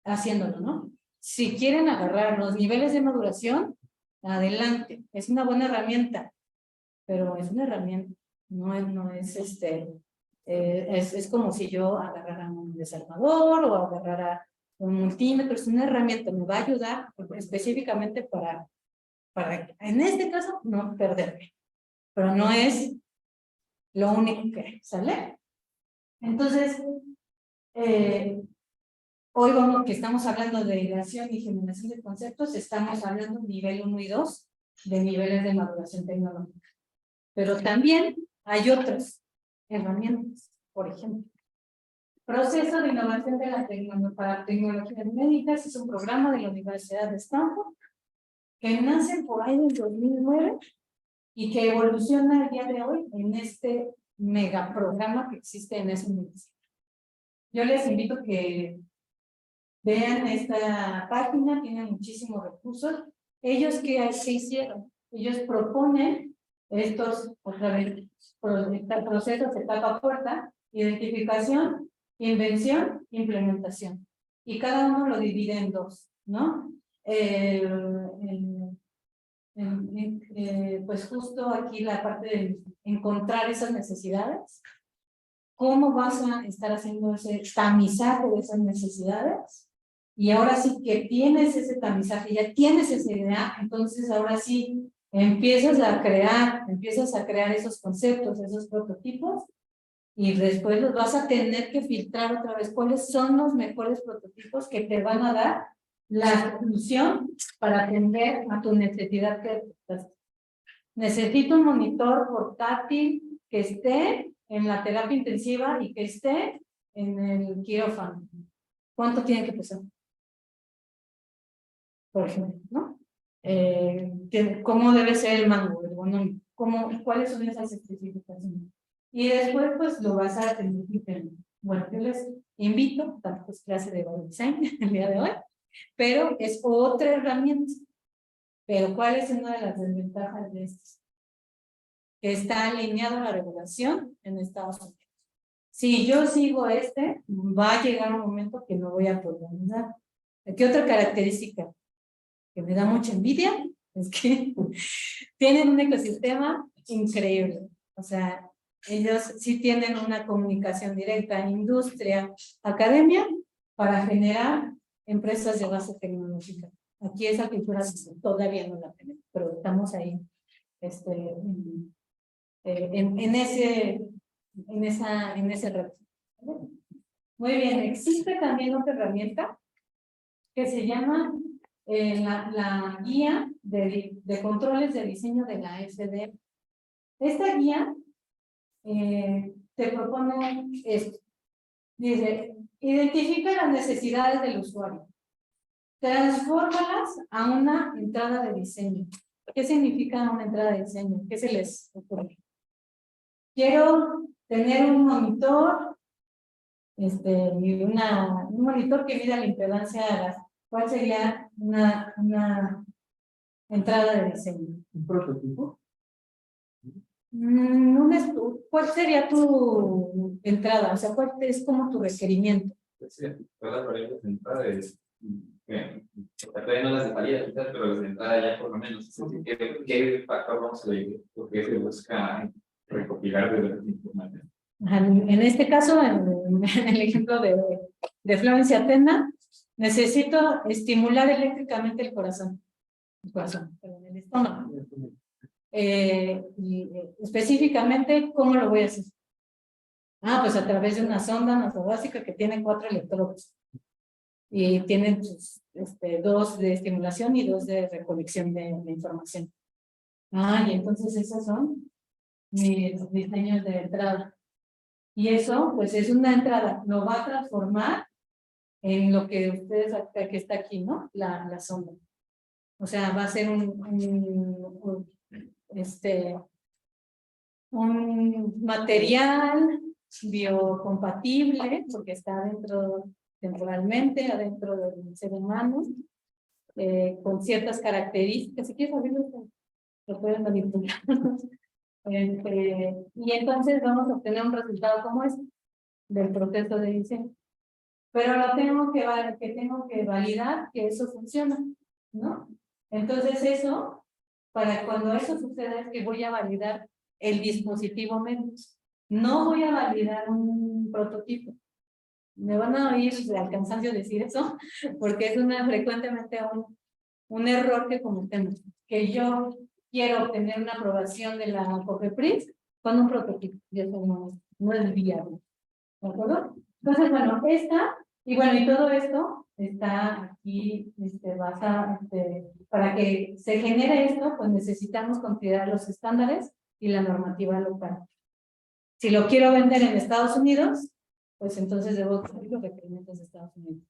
haciéndolo, ¿no? Si quieren agarrar los niveles de maduración, adelante, es una buena herramienta, pero es una herramienta, no es es como si yo agarrara un desarmador o agarrara un multímetro, es una herramienta, me va a ayudar específicamente para en este caso no perderme, pero no es lo único que ¿sale? Entonces, hoy que estamos hablando de ideación y generación de conceptos, estamos hablando de nivel 1 y 2 de niveles de maduración tecnológica. Pero también hay otras herramientas, por ejemplo. Proceso de innovación de para tecnologías médicas es un programa de la Universidad de Stanford que nace por ahí del 2009 y que evoluciona el día de hoy en este megaprograma que existe en esa universidad. Yo les invito a que vean esta página, tiene muchísimos recursos. Ellos, ¿qué hicieron? Ellos proponen estos, otra vez, procesos de etapa puerta, identificación, invención, implementación. Y cada uno lo divide en dos, ¿no? pues justo aquí la parte de encontrar esas necesidades. ¿Cómo vas a estar haciendo ese tamizaje de esas necesidades? Y ahora sí que tienes ese tamizaje, ya tienes esa idea, entonces ahora sí empiezas a crear esos conceptos, esos prototipos, y después los vas a tener que filtrar otra vez cuáles son los mejores prototipos que te van a dar la solución para atender a tu necesidad que necesito un monitor portátil que esté en la terapia intensiva y que esté en el quirófano. ¿Cuánto tiene que pesar? Por ejemplo, ¿no? ¿Cómo debe ser el mango, el volumen? ¿Cuáles son esas especificaciones? Y después, pues, lo vas a tener que tener. Bueno, yo les invito, tampoco es clase de design el día de hoy, pero es otra herramienta. Pero ¿cuál es una de las desventajas de esto? Que está alineado a la regulación en Estados Unidos. Si yo sigo va a llegar un momento que no voy a poder usar. ¿Qué otra característica que me da mucha envidia? Es que tienen un ecosistema increíble. O sea, ellos sí tienen una comunicación directa, industria, academia, para generar empresas de base tecnológica. Aquí esa cultura todavía no la tenemos, pero estamos ahí en ese reto. Muy bien, existe también otra herramienta que se llama la guía de controles de diseño de la SD. Esta guía te propone esto. Dice, identifica las necesidades del usuario. Transfórmalas a una entrada de diseño. ¿Qué significa una entrada de diseño? ¿Qué se les ocurre? Quiero tener un monitor, y un monitor que mida la impedancia. ¿Cuál sería una entrada de diseño? ¿Un prototipo? ¿Cuál sería tu entrada? O sea, ¿cuál es como tu requerimiento? Sí, todas las variables de entrada es todavía no las de salida, quizás, pero las de entrada ya por lo menos. ¿Qué factor vamos a ir? Porque se busca recopilar de la información. En este caso, en el ejemplo de Florencia Atena, necesito estimular eléctricamente el corazón. Perdón, el estómago. Y específicamente, ¿cómo lo voy a hacer? Pues a través de una sonda nasobásica que tiene 4 electrodos. Y tienen 2 de estimulación y 2 de recolección de información. Y entonces esos son mis diseños de entrada. Y eso, pues es una entrada, lo va a transformar en lo que ustedes, que está aquí, ¿no? La sonda. O sea, va a ser un material biocompatible, porque está temporalmente adentro del ser humano, con ciertas características. Si quieres abrirlo, lo pueden manipular. Y entonces vamos a obtener un resultado como este del proceso de diseño. Pero tengo que validar que eso funciona, ¿no? Entonces eso, para cuando eso suceda, es que voy a validar el dispositivo menos. No voy a validar un prototipo. Me van a oír al cansancio decir eso, porque es frecuentemente un error que cometemos, que yo quiero obtener una aprobación de la COFEPRIS con un prototipo, y eso no es viable. ¿De acuerdo? Entonces, bueno, y todo esto está aquí para que se genere esto, pues necesitamos considerar los estándares y la normativa local. Si lo quiero vender en Estados Unidos, pues entonces debo cumplir los requerimientos de Estados Unidos.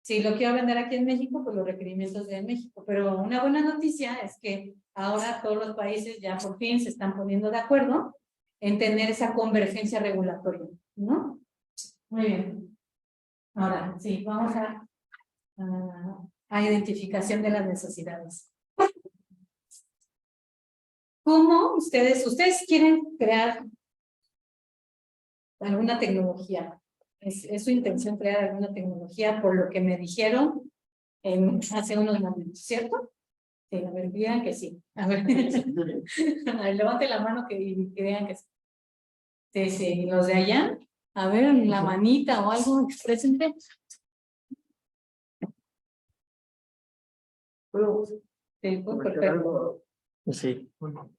Si lo quiero vender aquí en México, pues los requerimientos de México. Pero una buena noticia es que ahora todos los países ya por fin se están poniendo de acuerdo en tener esa convergencia regulatoria, ¿no? Muy bien. Ahora, sí, vamos a identificación de las necesidades. ¿Cómo ustedes quieren crear alguna tecnología? Es su intención crear alguna tecnología por lo que me dijeron hace unos momentos, ¿cierto? Sí, a ver, digan que sí. A ver, a ver, levante la mano que digan que sí. Sí, sí, los de allá, a ver, la manita o algo, expresense. Sí, pues, perfecto. Sí.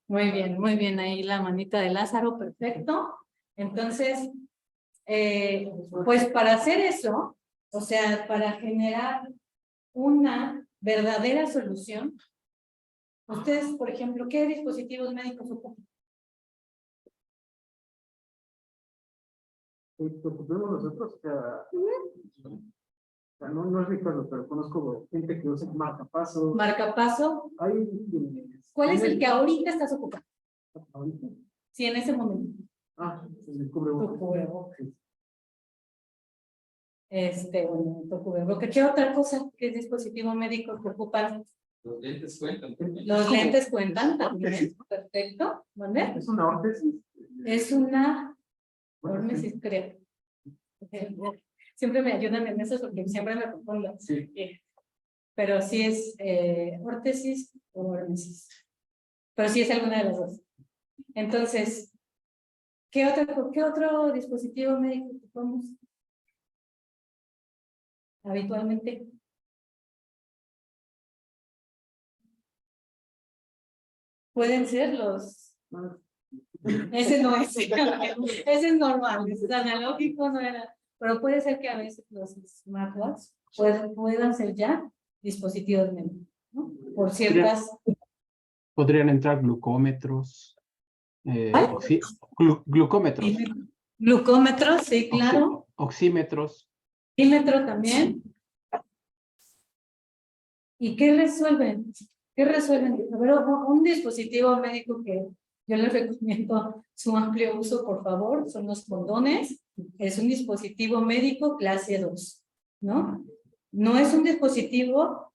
Muy bien, ahí la manita de Lázaro, perfecto. Entonces, pues para hacer eso, o sea, para generar una verdadera solución, ustedes, por ejemplo, ¿qué dispositivos médicos ocupan? Pues, ocupemos nosotros, o sea, no es mi caso, pero conozco gente que usa marcapasos. Marcapaso, Hay ¿cuál es el que ahorita estás ocupando? ahorita. Sí, en ese momento. El cubrebocas. Tu cubrebocas. Bueno, tu cubrebocas. ¿Qué otra cosa? ¿Qué dispositivo médico que ocupan? Los lentes cuentan. Los lentes cuentan también. Perfecto. ¿Vale? Es una órtesis. Es una órtesis, creo. Siempre me ayudan en eso porque siempre me confundo. Sí. Pero sí es órtesis o órtesis. Pero sí es alguna de las dos. Entonces, ¿qué otro dispositivo médico ocupamos habitualmente? Pueden ser los... Ese no es, ese es normal, es analógico, no era, pero puede ser que a veces los smartwatch puedan ser ya dispositivos médicos, ¿no? Por ciertas... Podrían entrar glucómetros, glucómetros, Glucómetros, sí, claro. oxímetros. Oxímetro también. ¿Y qué resuelven? ¿Qué resuelven? A ver, un dispositivo médico que yo les recomiendo su amplio uso, por favor, son los condones. Es un dispositivo médico clase 2, ¿no? No es un dispositivo,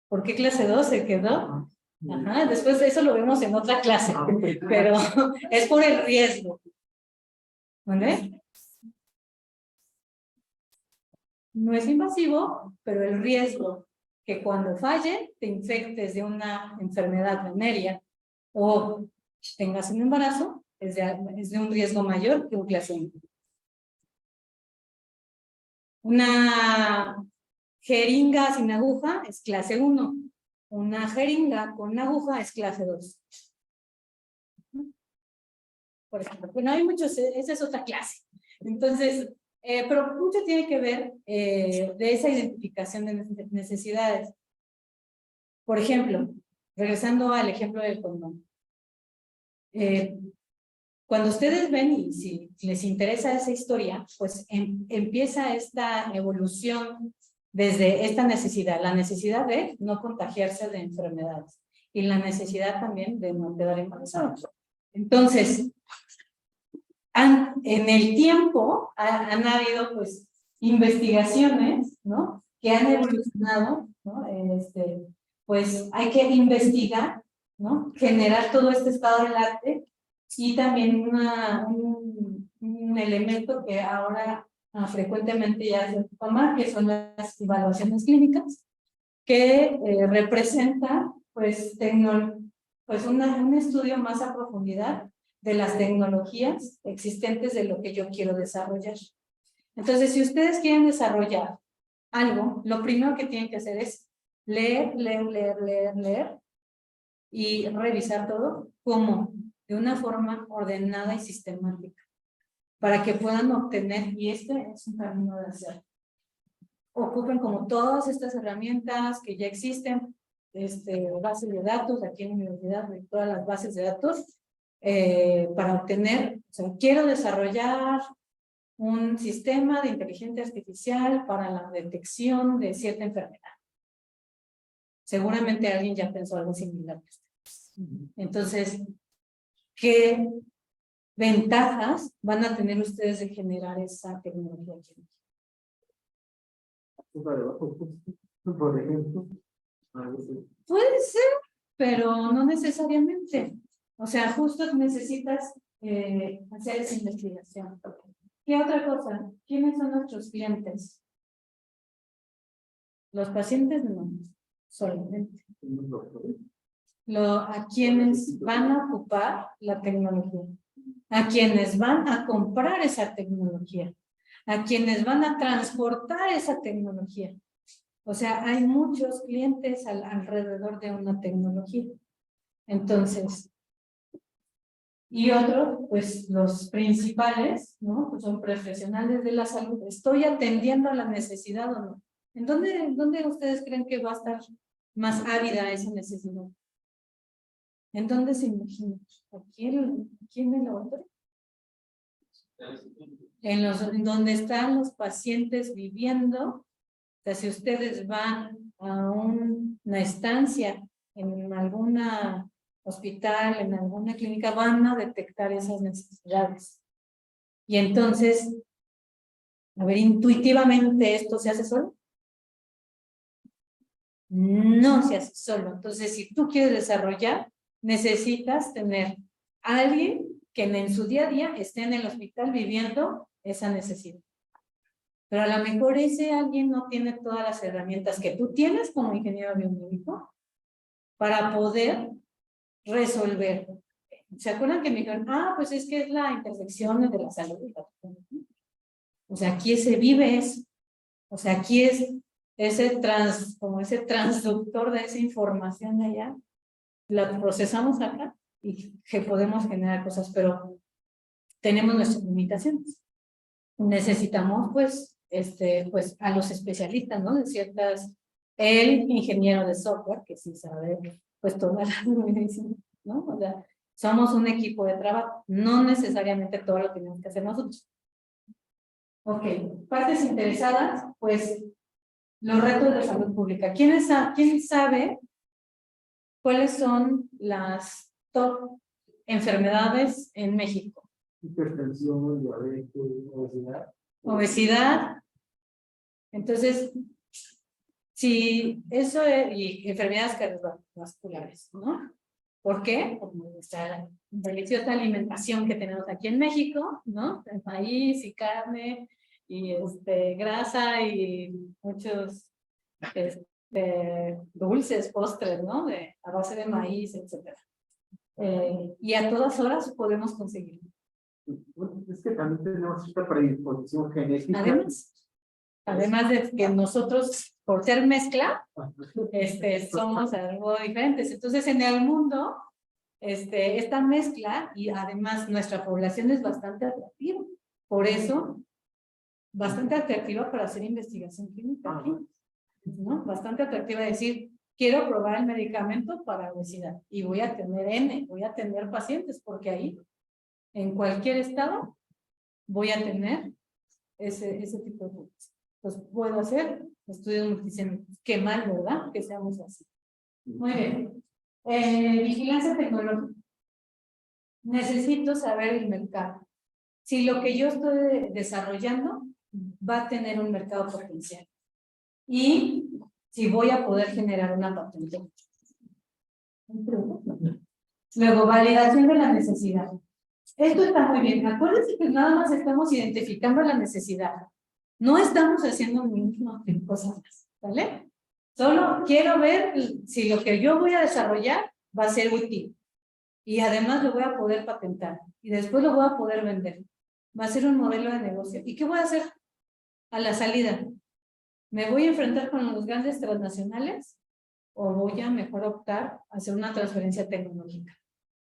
¿por qué clase 2 se quedó? Ajá, después de eso lo vemos en otra clase, pero es por el riesgo. ¿Vale? No es invasivo, pero el riesgo que cuando falle te infectes de una enfermedad venérea o tengas un embarazo es de un riesgo mayor que un clase 1. Una jeringa sin aguja es clase 1. Una jeringa con aguja es clase 2. Por ejemplo, bueno, hay muchos, esa es otra clase. Entonces, pero mucho tiene que ver de esa identificación de necesidades. Por ejemplo, regresando al ejemplo del condón. Cuando ustedes ven y si les interesa esa historia, pues empieza esta evolución desde esta necesidad, la necesidad de no contagiarse de enfermedades y la necesidad también de no quedar embarazados. Entonces, en el tiempo han habido pues investigaciones, ¿no? Que han evolucionado, ¿no? Pues hay que investigar, ¿no? Generar todo este estado del arte y también un elemento que ahora frecuentemente ya se ocupa más, que son las evaluaciones clínicas, que representa pues, un estudio más a profundidad de las tecnologías existentes de lo que yo quiero desarrollar. Entonces, si ustedes quieren desarrollar algo, lo primero que tienen que hacer es leer y revisar todo como de una forma ordenada y sistemática para que puedan obtener, y este es un camino de hacer. Ocupen como todas estas herramientas que ya existen, bases de datos, aquí en la universidad, todas las bases de datos, para obtener, o sea, quiero desarrollar un sistema de inteligencia artificial para la detección de cierta enfermedad. Seguramente alguien ya pensó algo similar. Entonces, ¿qué ventajas van a tener ustedes de generar esa tecnología aquí? Por ejemplo. Puede ser, pero no necesariamente. O sea, justo necesitas hacer esa investigación. ¿Qué otra cosa? ¿Quiénes son nuestros clientes? Los pacientes no, solamente. a quienes van a ocupar la tecnología, a quienes van a comprar esa tecnología, a quienes van a transportar esa tecnología. O sea, hay muchos clientes alrededor de una tecnología. Entonces, y otros, pues los principales, ¿no? Pues son profesionales de la salud. ¿Estoy atendiendo a la necesidad o no? ¿En dónde ustedes creen que va a estar más ávida esa necesidad? ¿En dónde se imagina? ¿Aquí en el laboratorio? En donde están los pacientes viviendo. O sea, si ustedes van a una estancia en alguna hospital, en alguna clínica, van a detectar esas necesidades. Y entonces, a ver, intuitivamente, ¿esto se hace solo? No se hace solo. Entonces, si tú quieres desarrollar, necesitas tener a alguien que en su día a día esté en el hospital viviendo esa necesidad. Pero a lo mejor ese alguien no tiene todas las herramientas que tú tienes como ingeniero biomédico para poder resolver. ¿Se acuerdan que me dijeron, pues es que es la intersección de la salud y la tecnología? O sea, aquí se vive eso. O sea, aquí es como ese transductor de esa información de allá, la procesamos acá y que podemos generar cosas, pero tenemos nuestras limitaciones. Necesitamos, pues a los especialistas, ¿no? De ciertas, el ingeniero de software, que sí sabe, pues toda la medicina, ¿no? O sea, somos un equipo de trabajo, no necesariamente todo lo tenemos que hacer nosotros. Ok, partes interesadas, pues, los retos de salud pública. ¿Quién sabe cuáles son las top enfermedades en México? Hipertensión, diabetes, obesidad. Obesidad. Entonces, si eso es, y enfermedades cardiovasculares, ¿no? ¿Por qué? Por nuestra deliciosa alimentación que tenemos aquí en México, ¿no? El maíz y carne y grasa y muchos dulces, postres, ¿no? A base de maíz, etcétera. Y a todas horas podemos conseguirlo. Es que también tenemos esta predisposición genética. Además de que nosotros, por ser mezcla, somos algo diferentes. Entonces, en el mundo, esta mezcla, y además nuestra población es bastante atractiva. Por eso, bastante atractiva para hacer investigación clínica aquí, ¿no? Bastante atractiva decir, quiero probar el medicamento para obesidad y voy a tener pacientes, porque ahí, en cualquier estado, voy a tener ese tipo de cosas. Pues puedo hacer estudios multicéntricos. Qué mal, ¿verdad? Que seamos así. Muy bien. Vigilancia tecnológica. Necesito saber el mercado. Si lo que yo estoy desarrollando va a tener un mercado potencial. Y si voy a poder generar una patente. Luego, validación de la necesidad. Esto está muy bien. Acuérdense que nada más estamos identificando la necesidad. No estamos haciendo ninguna cosa más, ¿vale? Solo quiero ver si lo que yo voy a desarrollar va a ser útil. Y además lo voy a poder patentar. Y después lo voy a poder vender. Va a ser un modelo de negocio. ¿Y qué voy a hacer a la salida? ¿Me voy a enfrentar con los grandes transnacionales? ¿O voy a mejor optar a hacer una transferencia tecnológica?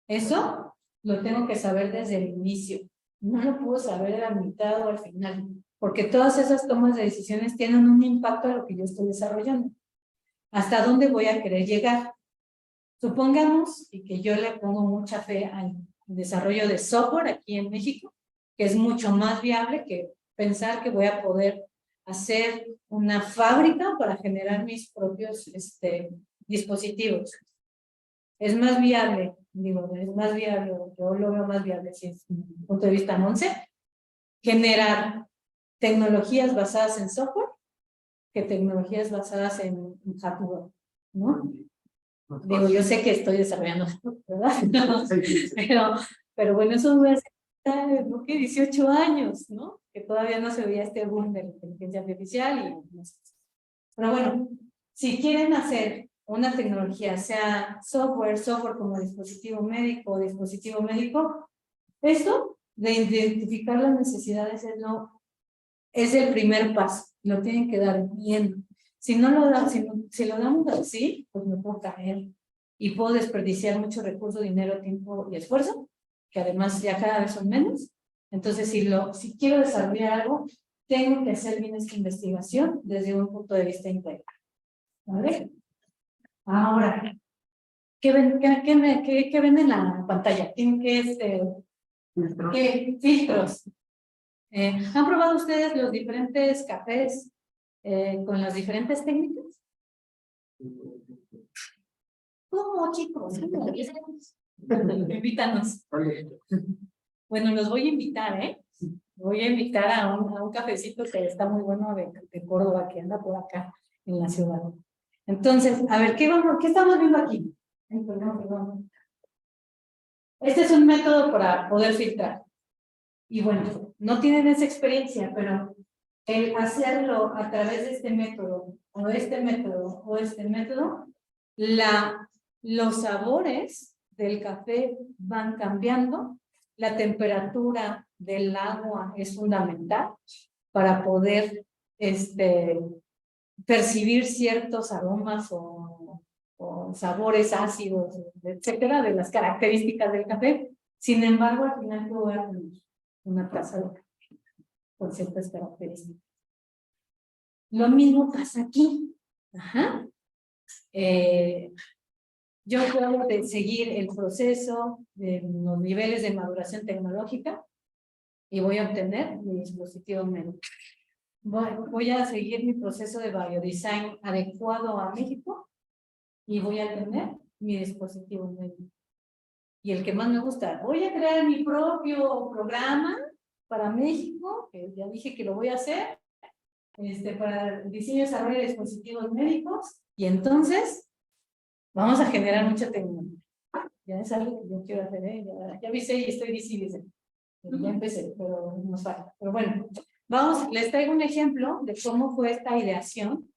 Eso lo tengo que saber desde el inicio. No lo puedo saber a la mitad o al final. Porque todas esas tomas de decisiones tienen un impacto a lo que yo estoy desarrollando. ¿Hasta dónde voy a querer llegar? Supongamos, y que yo le pongo mucha fe al desarrollo de software aquí en México, que es mucho más viable que pensar que voy a poder hacer una fábrica para generar mis propios dispositivos. Es más viable, yo lo veo más viable, si es desde un punto de vista Monse, generar tecnologías basadas en software que tecnologías basadas en hardware, ¿no? Digo, yo sé que estoy desarrollando, ¿verdad? Pero bueno, eso va a ser, ¿no? Que 18 años, ¿no? Que todavía no se veía este boom de la inteligencia artificial y no sé. Pero bueno, si quieren hacer una tecnología, sea software como dispositivo médico, esto de identificar las necesidades es el primer paso, lo tienen que dar bien. Si no lo dan, si lo damos así, pues me puedo caer y puedo desperdiciar mucho recurso, dinero, tiempo y esfuerzo, que además ya cada vez son menos. Entonces, si quiero desarrollar algo, tengo que hacer bien esta investigación desde un punto de vista integral. ¿Vale? Ahora, ¿qué ven en la pantalla? ¿Tienen ¿qué filtros? ¿Han probado ustedes los diferentes cafés con las diferentes técnicas? ¿Cómo, chicos? Invítanos. Bueno, los voy a invitar, ¿eh? Voy a invitar a un cafecito que está muy bueno de Córdoba, que anda por acá en la ciudad. Entonces, a ver, ¿qué estamos viendo aquí? Perdón. Este es un método para poder filtrar. Y bueno, no tienen esa experiencia, pero el hacerlo a través de este método, o este método, o este método, los sabores del café van cambiando, la temperatura del agua es fundamental para poder percibir ciertos aromas o sabores ácidos, etcétera, de las características del café. Sin embargo, al final tú vas a tener una taza de café con ciertas características. Lo mismo pasa aquí. Ajá. Yo puedo seguir el proceso de los niveles de maduración tecnológica y voy a obtener mi dispositivo médico. Voy a seguir mi proceso de biodesign adecuado a México y voy a tener mi dispositivo médico. Y el que más me gusta, voy a crear mi propio programa para México, que ya dije que lo voy a hacer, para el diseño y desarrollo de dispositivos médicos, y entonces vamos a generar mucha tecnología. Ya es algo que yo quiero hacer, ¿eh? Ya avisé y estoy diciendo. Ya empecé, pero nos falta. Pero bueno, les traigo un ejemplo de cómo fue esta ideación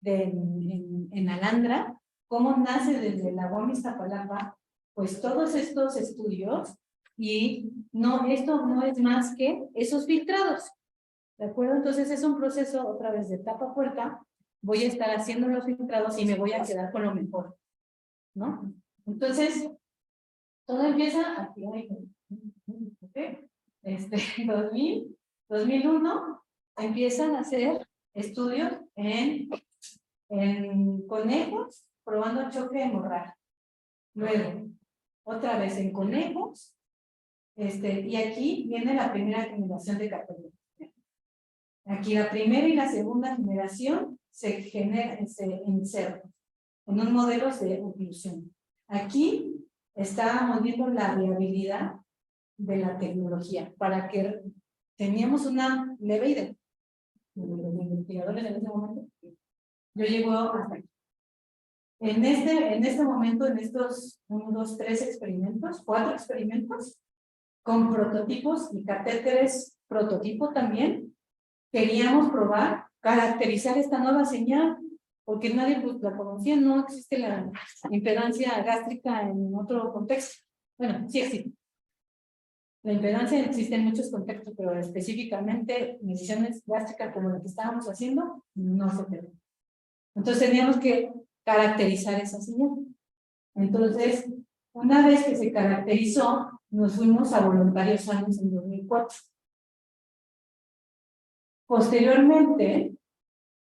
en Alandra, cómo nace desde la UAM Iztapalapa, pues todos estos estudios, y esto no es más que esos filtrados. ¿De acuerdo? Entonces es un proceso otra vez de tapa a puerta, voy a estar haciendo los filtrados y me voy a quedar con lo mejor, ¿no? Entonces, todo empieza aquí, ¿ok? 2001 empiezan a hacer estudios en conejos probando choque hemorrágico. Luego, otra vez en conejos, y aquí viene la primera generación de cartografía. Aquí la primera y la segunda generación se insertan en un modelo de oclusión. Aquí estábamos viendo la viabilidad de la tecnología para que teníamos una leve idea. Los investigadores en ese momento. Yo llego hasta aquí. En este momento, en estos 1, 2, 3 experimentos, 4 experimentos, con prototipos y catéteres prototipo también, queríamos probar, caracterizar esta nueva señal, porque nadie la conocía, no existe la impedancia gástrica en otro contexto. Bueno, sí existe. La impedancia existe en muchos contextos, pero específicamente mediciones gástricas como la que estábamos haciendo, no se permite. Entonces teníamos que caracterizar esa señal. Entonces, una vez que se caracterizó, nos fuimos a voluntarios sanos en 2004. Posteriormente,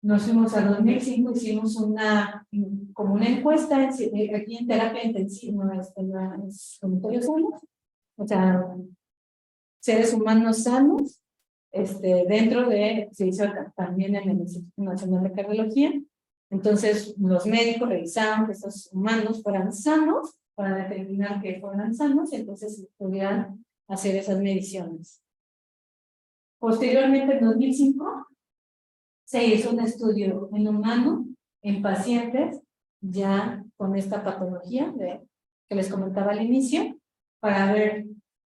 nos fuimos a 2005, hicimos como una encuesta aquí en terapia intensiva, en los voluntarios sanos, o sea, seres humanos sanos, dentro se hizo también en el Instituto Nacional de Cardiología. Entonces, los médicos revisaban que estos humanos fueran sanos para determinar que fueran sanos y entonces pudieran hacer esas mediciones. Posteriormente, en 2005, se hizo un estudio en humano, en pacientes, ya con esta patología que les comentaba al inicio, para ver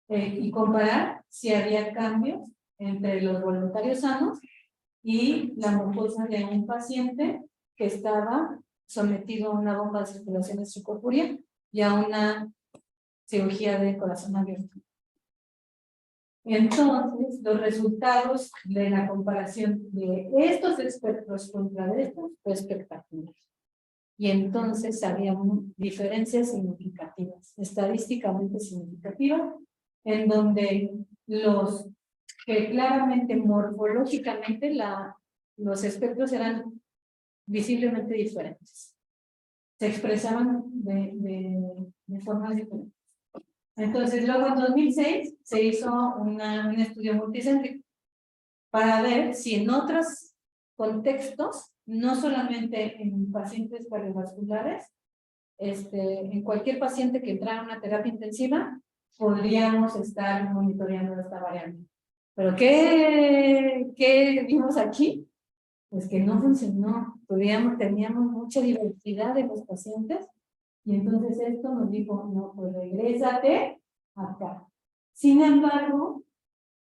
y comparar si había cambios entre los voluntarios sanos y la mucosa de un paciente que estaba sometido a una bomba de circulación extracorpórea y a una cirugía de corazón abierto. Entonces, los resultados de la comparación de estos espectros contra estos fue espectacular. Y entonces había diferencias significativas, estadísticamente significativas, en donde los que claramente morfológicamente los espectros eran visiblemente diferentes. Se expresaban de formas diferentes. Entonces, luego en 2006 se hizo un estudio multicéntrico para ver si en otros contextos, no solamente en pacientes cardiovasculares, en cualquier paciente que entrara a una terapia intensiva, podríamos estar monitoreando esta variable. ¿Pero qué vimos aquí? Pues que no funcionó. Teníamos mucha diversidad de los pacientes y entonces esto nos dijo, no, pues regrésate acá. Sin embargo,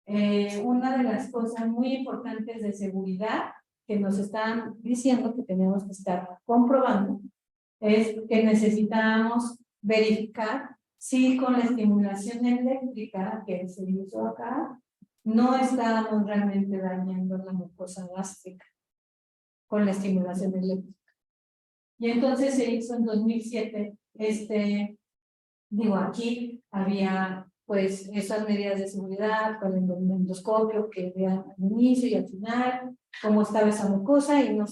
una de las cosas muy importantes de seguridad que nos están diciendo que tenemos que estar comprobando es que necesitamos verificar si con la estimulación eléctrica que se hizo acá no estábamos realmente dañando la mucosa gástrica con la estimulación eléctrica. Y entonces se hizo en 2007 aquí había pues esas medidas de seguridad con el endoscopio que vean al inicio y al final, cómo estaba esa mucosa y no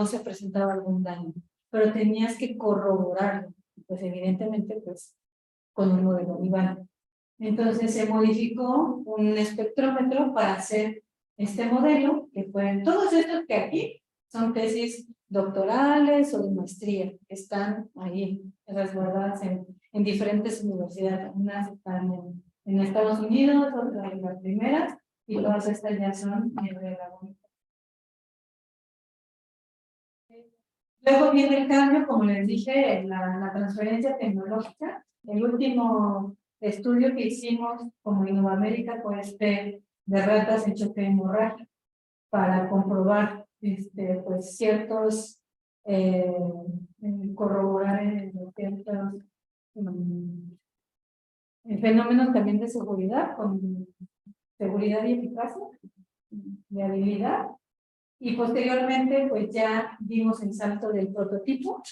se presentaba algún daño. Pero tenías que corroborarlo, pues evidentemente pues con un modelo animal. Entonces se modificó un espectrómetro para hacer este modelo, que fue todos estos que aquí son tesis doctorales o de maestría, que están ahí resguardadas en diferentes universidades. Unas están en Estados Unidos, otras en las primeras, y todas estas ya son de la UNIT. Luego viene el cambio, como les dije, la transferencia tecnológica. El último estudio que hicimos como Innoamérica fue de ratas en choque hemorrágico para comprobar pues ciertos corroborar ciertos fenómenos también de seguridad, con seguridad y eficacia, de habilidad. Y posteriormente, pues ya dimos el salto del prototipo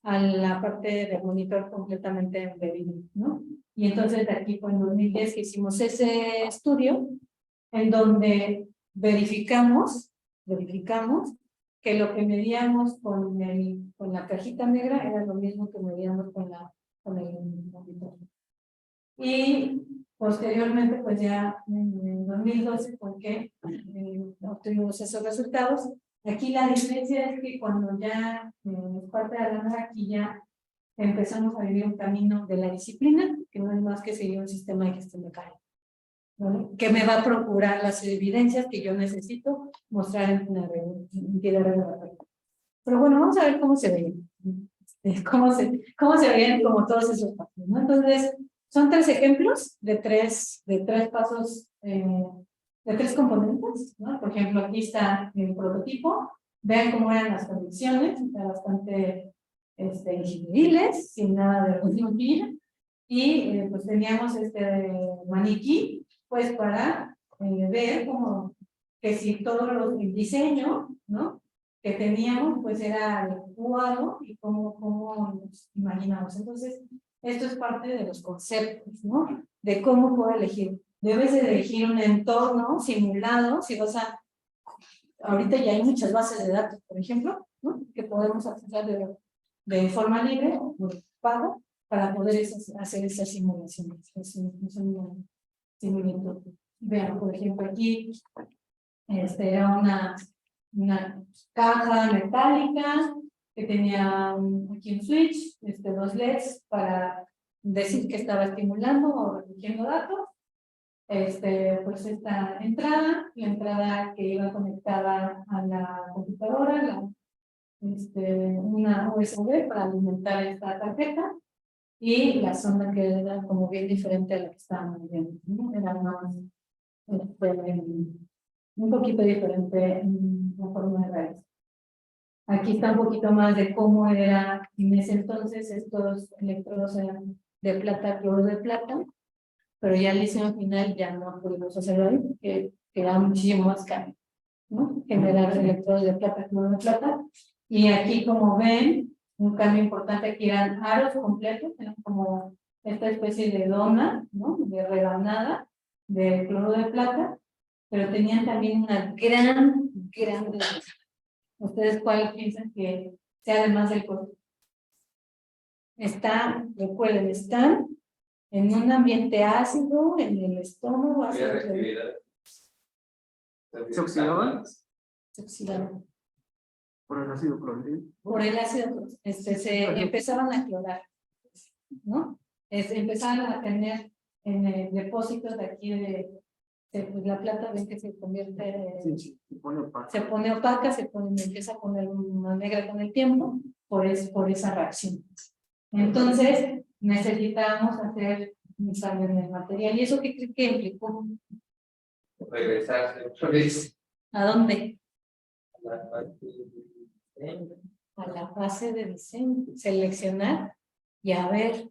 a la parte de monitor completamente embebido, ¿no? Y entonces de aquí fue en 2010 que hicimos ese estudio en donde verificamos que lo que medíamos con la cajita negra era lo mismo que medíamos con el monitor. Y posteriormente, pues ya en 2012, porque obtuvimos esos resultados. Aquí la diferencia es que cuando ya parte de la aquí ya empezamos a vivir un camino de la disciplina, que no es más que seguir un sistema de gestión de carga, ¿no? Que me va a procurar las evidencias que yo necesito mostrar en una entidad regulatoria. Pero bueno, vamos a ver cómo se veían. Cómo se veían como todos esos pasos, ¿no? Entonces, son 3 ejemplos de tres pasos, de 3 componentes, ¿no? Por ejemplo, aquí está el prototipo. Vean cómo eran las condiciones, está bastante ingenieriles, sin nada de resolución. Y pues teníamos maniquí, pues para ver como que si todo el diseño, ¿no?, que teníamos, pues era adecuado y cómo nos imaginamos. Entonces, esto es parte de los conceptos, ¿no? De cómo puedo elegir. Debes de elegir un entorno simulado, si vas a... Ahorita ya hay muchas bases de datos, por ejemplo, ¿no?, que podemos acceder de forma libre o por pago para poder hacer esas simulaciones. Vean, por ejemplo, aquí era una caja metálica que tenía aquí un switch, 2 LEDs para decir que estaba estimulando o recogiendo datos. Pues esta entrada, la entrada que iba conectada a la computadora, una USB para alimentar esta tarjeta, y la sonda que era como bien diferente a la que estábamos viendo, ¿no? Era más, un poquito diferente en la forma de realizar. Aquí está un poquito más de cómo era en ese entonces. Estos electrodos eran de plata, cloro de plata, pero ya el diseño final ya no pudimos hacerlo ahí, porque era muchísimo más caro, ¿no? Generar electrodos de plata, cloro de plata. Y aquí, como ven, un cambio importante aquí eran aros completos, eran como esta especie de dona, ¿no? De rebanada de cloro de plata, pero tenían también una gran densidad. ¿Ustedes cuál piensan que sea además del costo? Recuerden, están en un ambiente ácido, en el estómago, ácido, ¿Se oxidaban? se oxidaban. Por el ácido clorhídrico. Por el ácido, se empezaban a clorar, ¿no? Empezaban a tener depósitos de aquí pues la plata, ven que se convierte, Sí, se pone opaco. se pone opaca, empieza a poner más negra con el tiempo, por esa reacción. Entonces, necesitábamos hacer un cambio en el material. ¿Y eso qué creen que implicó? Regresar otra vez ¿A dónde? a la parte de A la fase de diseño, seleccionar y a ver,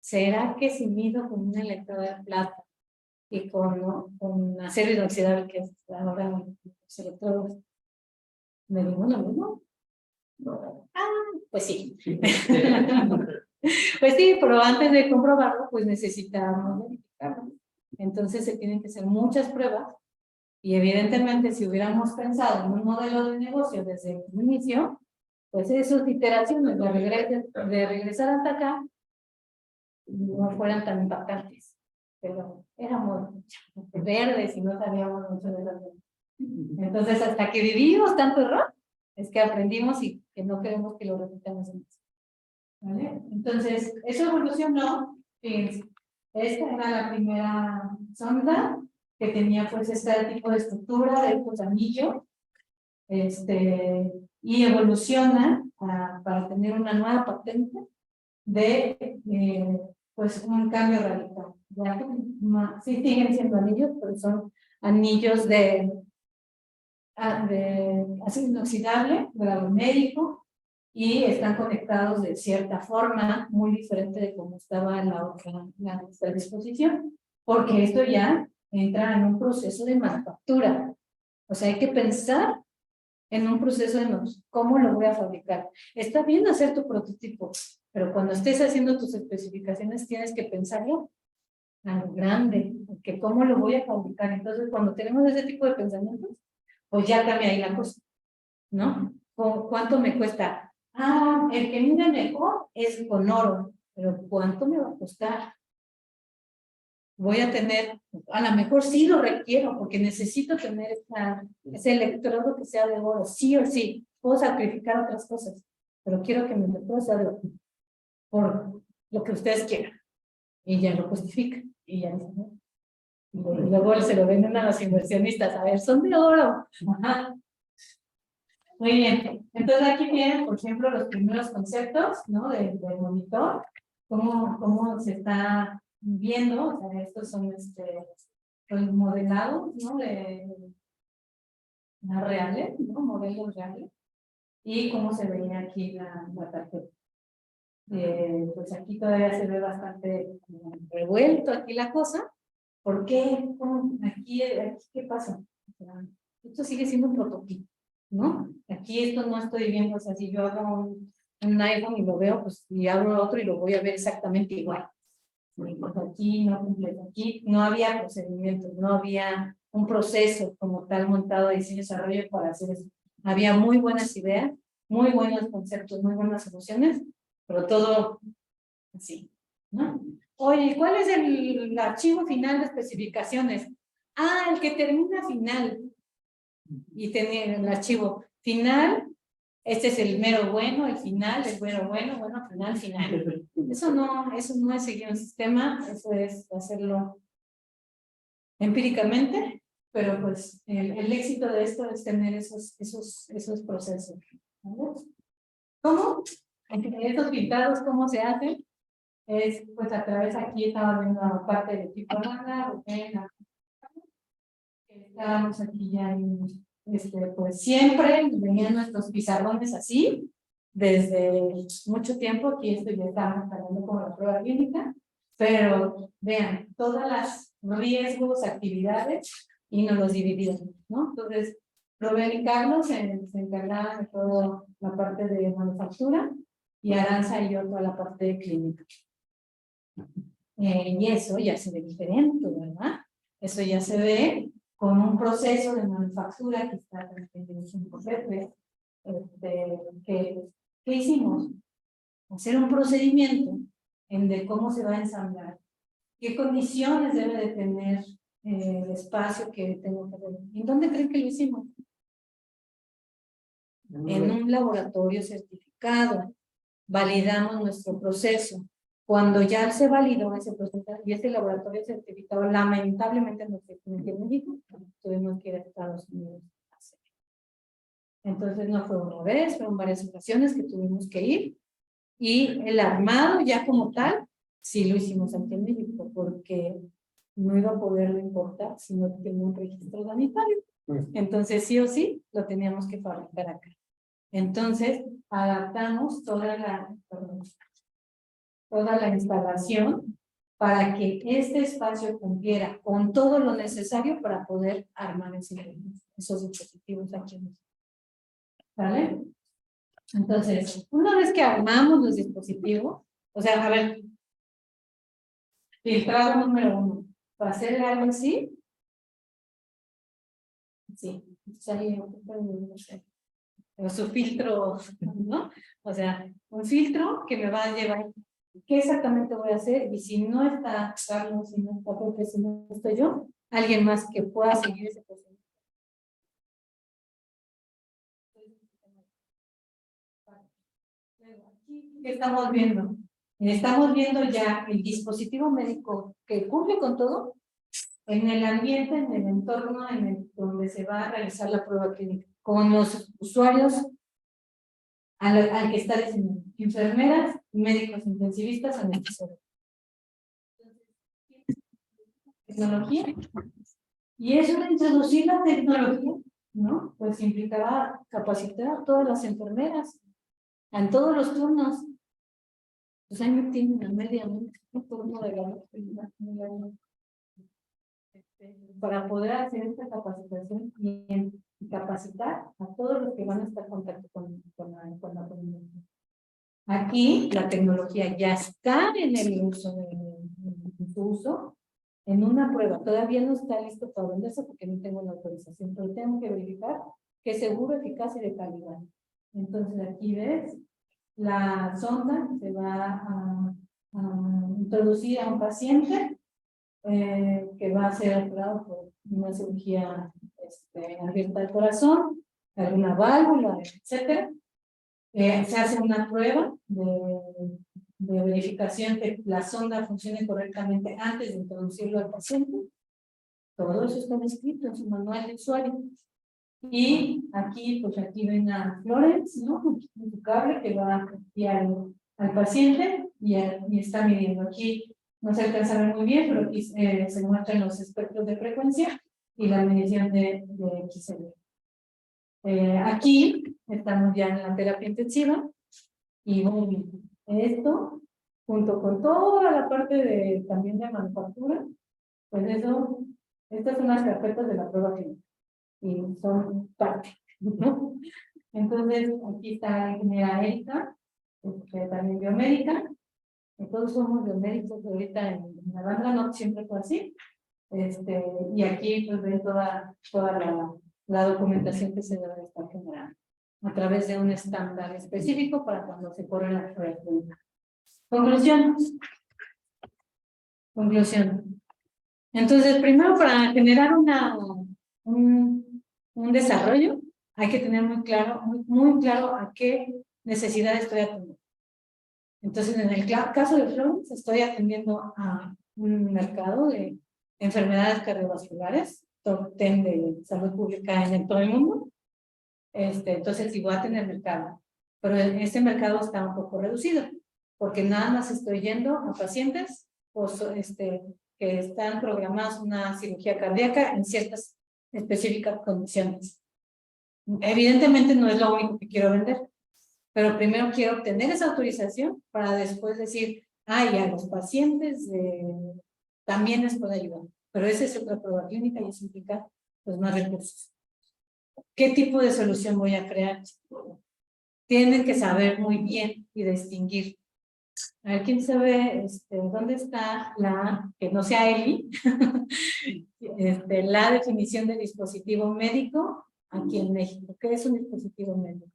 ¿será que si mido con un electrodo de plata y con acero inoxidable, que es ahora los electrodos, medimos lo mismo? no, Pues sí. Pues sí, pero antes de comprobarlo, pues necesitamos verificarlo. Entonces se tienen que hacer muchas pruebas y evidentemente si hubiéramos pensado en un modelo de negocio desde el inicio, pues esas iteraciones de regresar hasta acá no fueran tan impactantes. Pero éramos verdes y no sabíamos mucho de las cosas. Entonces hasta que vivimos tanto error, es que aprendimos y que no queremos que lo repitamos en eso. ¿Vale? Entonces, eso evolucionó. Fíjense, esta era la primera sonda que tenía pues este tipo de estructura de estos anillos, y evoluciona para tener una nueva patente de pues un cambio radical. Ya que sí siguen siendo anillos, pero son anillos de acero inoxidable, grado médico, y están conectados de cierta forma, muy diferente de cómo estaba la nuestra disposición, porque esto ya entra en un proceso de manufactura. O sea, hay que pensar en un proceso de cómo lo voy a fabricar. Está bien hacer tu prototipo, pero cuando estés haciendo tus especificaciones tienes que pensarlo a lo grande, que cómo lo voy a fabricar. Entonces, cuando tenemos ese tipo de pensamientos, pues ya cambia ahí la cosa, ¿no? ¿Cuánto me cuesta? El que mide mejor es con oro, pero ¿cuánto me va a costar? Voy a tener, a lo mejor sí lo requiero, porque necesito tener ese electrodo que sea de oro, sí o sí. Puedo sacrificar otras cosas, pero quiero que mi electrodo sea de oro, por lo que ustedes quieran. Y ya lo justifican, y ya ¿no? Y luego se lo venden a los inversionistas, a ver, son de oro. Ajá. Muy bien, entonces aquí vienen, por ejemplo, los primeros conceptos, ¿no? Del monitor, cómo se está viendo, o sea, estos son pues, modelados, ¿no? Reales, ¿no? Modelos reales, y cómo se veía aquí la tarjeta. Pues aquí todavía se ve bastante revuelto aquí la cosa. ¿Por qué? Aquí ¿qué pasa? O sea, esto sigue siendo un prototipo, ¿no? Aquí esto no estoy viendo, o sea, si yo hago un iPhone y lo veo, pues y abro otro y lo voy a ver exactamente igual. Pues aquí no cumple, aquí no había procedimientos, no había un proceso como tal montado de diseño y desarrollo para hacer eso. Había muy buenas ideas, muy buenos conceptos, muy buenas soluciones, pero todo así, ¿no? Oye, ¿cuál es el archivo final de especificaciones? El que termina final. Y tenía el archivo final, este es el mero bueno, el final, el mero bueno, final. Eso no es seguir un sistema, eso es hacerlo empíricamente, pero pues el éxito de esto es tener esos procesos. ¿Vale? ¿Cómo? Estos pintados, ¿cómo se hacen? Es pues a través, aquí estaba viendo la parte del tipo nada, estábamos aquí ya en pues siempre venían nuestros pizarrones así, desde mucho tiempo. Aquí esto ya estamos hablando como la prueba clínica, pero vean, todas las riesgos, actividades, y nos los dividieron, ¿no? Entonces, Rubén y Carlos se encargaban de toda la parte de manufactura, y Aranza y yo toda la parte de clínica. Y eso ya se ve diferente, ¿verdad? Eso ya se ve con un proceso de manufactura que está ¿qué hicimos? Hacer un procedimiento en de cómo se va a ensamblar, qué condiciones debe de tener el espacio que tengo que ver. ¿En dónde creen que lo hicimos? En un laboratorio certificado. Validamos nuestro proceso. Cuando ya se validó ese proceso y ese laboratorio certificado, lamentablemente no se tiene en México, tuvimos que ir a Estados Unidos a hacer. Entonces no fue una vez, fueron varias ocasiones que tuvimos que ir, y el armado ya como tal, sí lo hicimos aquí en México, porque no iba a poderlo importar si no tenía un registro sanitario. Entonces sí o sí lo teníamos que fabricar acá. Entonces adaptamos toda la instalación para que este espacio cumpliera con todo lo necesario para poder armar esos dispositivos aquí. ¿Vale? Entonces, una vez que armamos los dispositivos, o sea, a ver, filtrado número 1, para hacer algo así, sí, no sé, su filtro, ¿no? O sea, un filtro que me va a llevar, ¿qué exactamente voy a hacer? Y si no está Carlos, si no está Pepe, si no estoy yo, alguien más que pueda seguir ese proceso. ¿Qué estamos viendo? Estamos viendo ya el dispositivo médico que cumple con todo en el ambiente, en el entorno donde se va a realizar la prueba clínica, con los usuarios al que está diseñado, enfermeras, médicos intensivistas, anestesiólogos. Tecnología. Y eso de introducir la tecnología, ¿no? Pues implicaba capacitar a todas las enfermeras en todos los turnos. Pues ahí me tienen a mediamente un turno de la para poder hacer esta capacitación y capacitar a todos los que van a estar en contacto con la comunidad. Aquí la tecnología ya está en el uso, en una prueba. Todavía no está listo para venderse porque no tengo la autorización, pero tengo que verificar que es seguro, eficaz y de calidad. Entonces aquí ves, la sonda se va a introducir a un paciente que va a ser operado por una cirugía abierta al corazón, alguna válvula, etcétera. Se hace una prueba de verificación que la sonda funcione correctamente antes de introducirlo al paciente. Todo eso está descrito en su manual de usuario. Y aquí, pues aquí ven a Florence, ¿no? Con su cable que va aquí al paciente y está midiendo. Aquí no se alcanza a ver muy bien, pero aquí se muestran los espectros de frecuencia y la medición de XL. Aquí estamos ya en la terapia intensiva y bueno, esto junto con toda la parte también de manufactura, pues eso, estas son las carpetas de la prueba clínica y son parte, ¿no? Entonces aquí está la ingeniera Erika, también biomédica, y todos somos biomédicos ahorita en la banda, no siempre fue así, y aquí pues ven toda la documentación que se debe estar generando a través de un estándar específico para cuando se corre la prueba. Conclusión. Entonces, primero para generar un desarrollo, hay que tener muy claro a qué necesidad estoy atendiendo. Entonces, en el caso de Florence, estoy atendiendo a un mercado de enfermedades cardiovasculares, top 10 de salud pública en todo el mundo. Entonces, sí voy a tener mercado, pero este mercado está un poco reducido, porque nada más estoy yendo a pacientes pues, que están programados una cirugía cardíaca en ciertas específicas condiciones. Evidentemente no es lo único que quiero vender, pero primero quiero obtener esa autorización para después decir, ay, a los pacientes también les puedo ayudar. Pero esa es otra prueba clínica y eso implica pues, más recursos. ¿Qué tipo de solución voy a crear? Tienen que saber muy bien y distinguir. A ver, ¿quién sabe dónde está que no sea Eli, la definición de dispositivo médico aquí en México? ¿Qué es un dispositivo médico?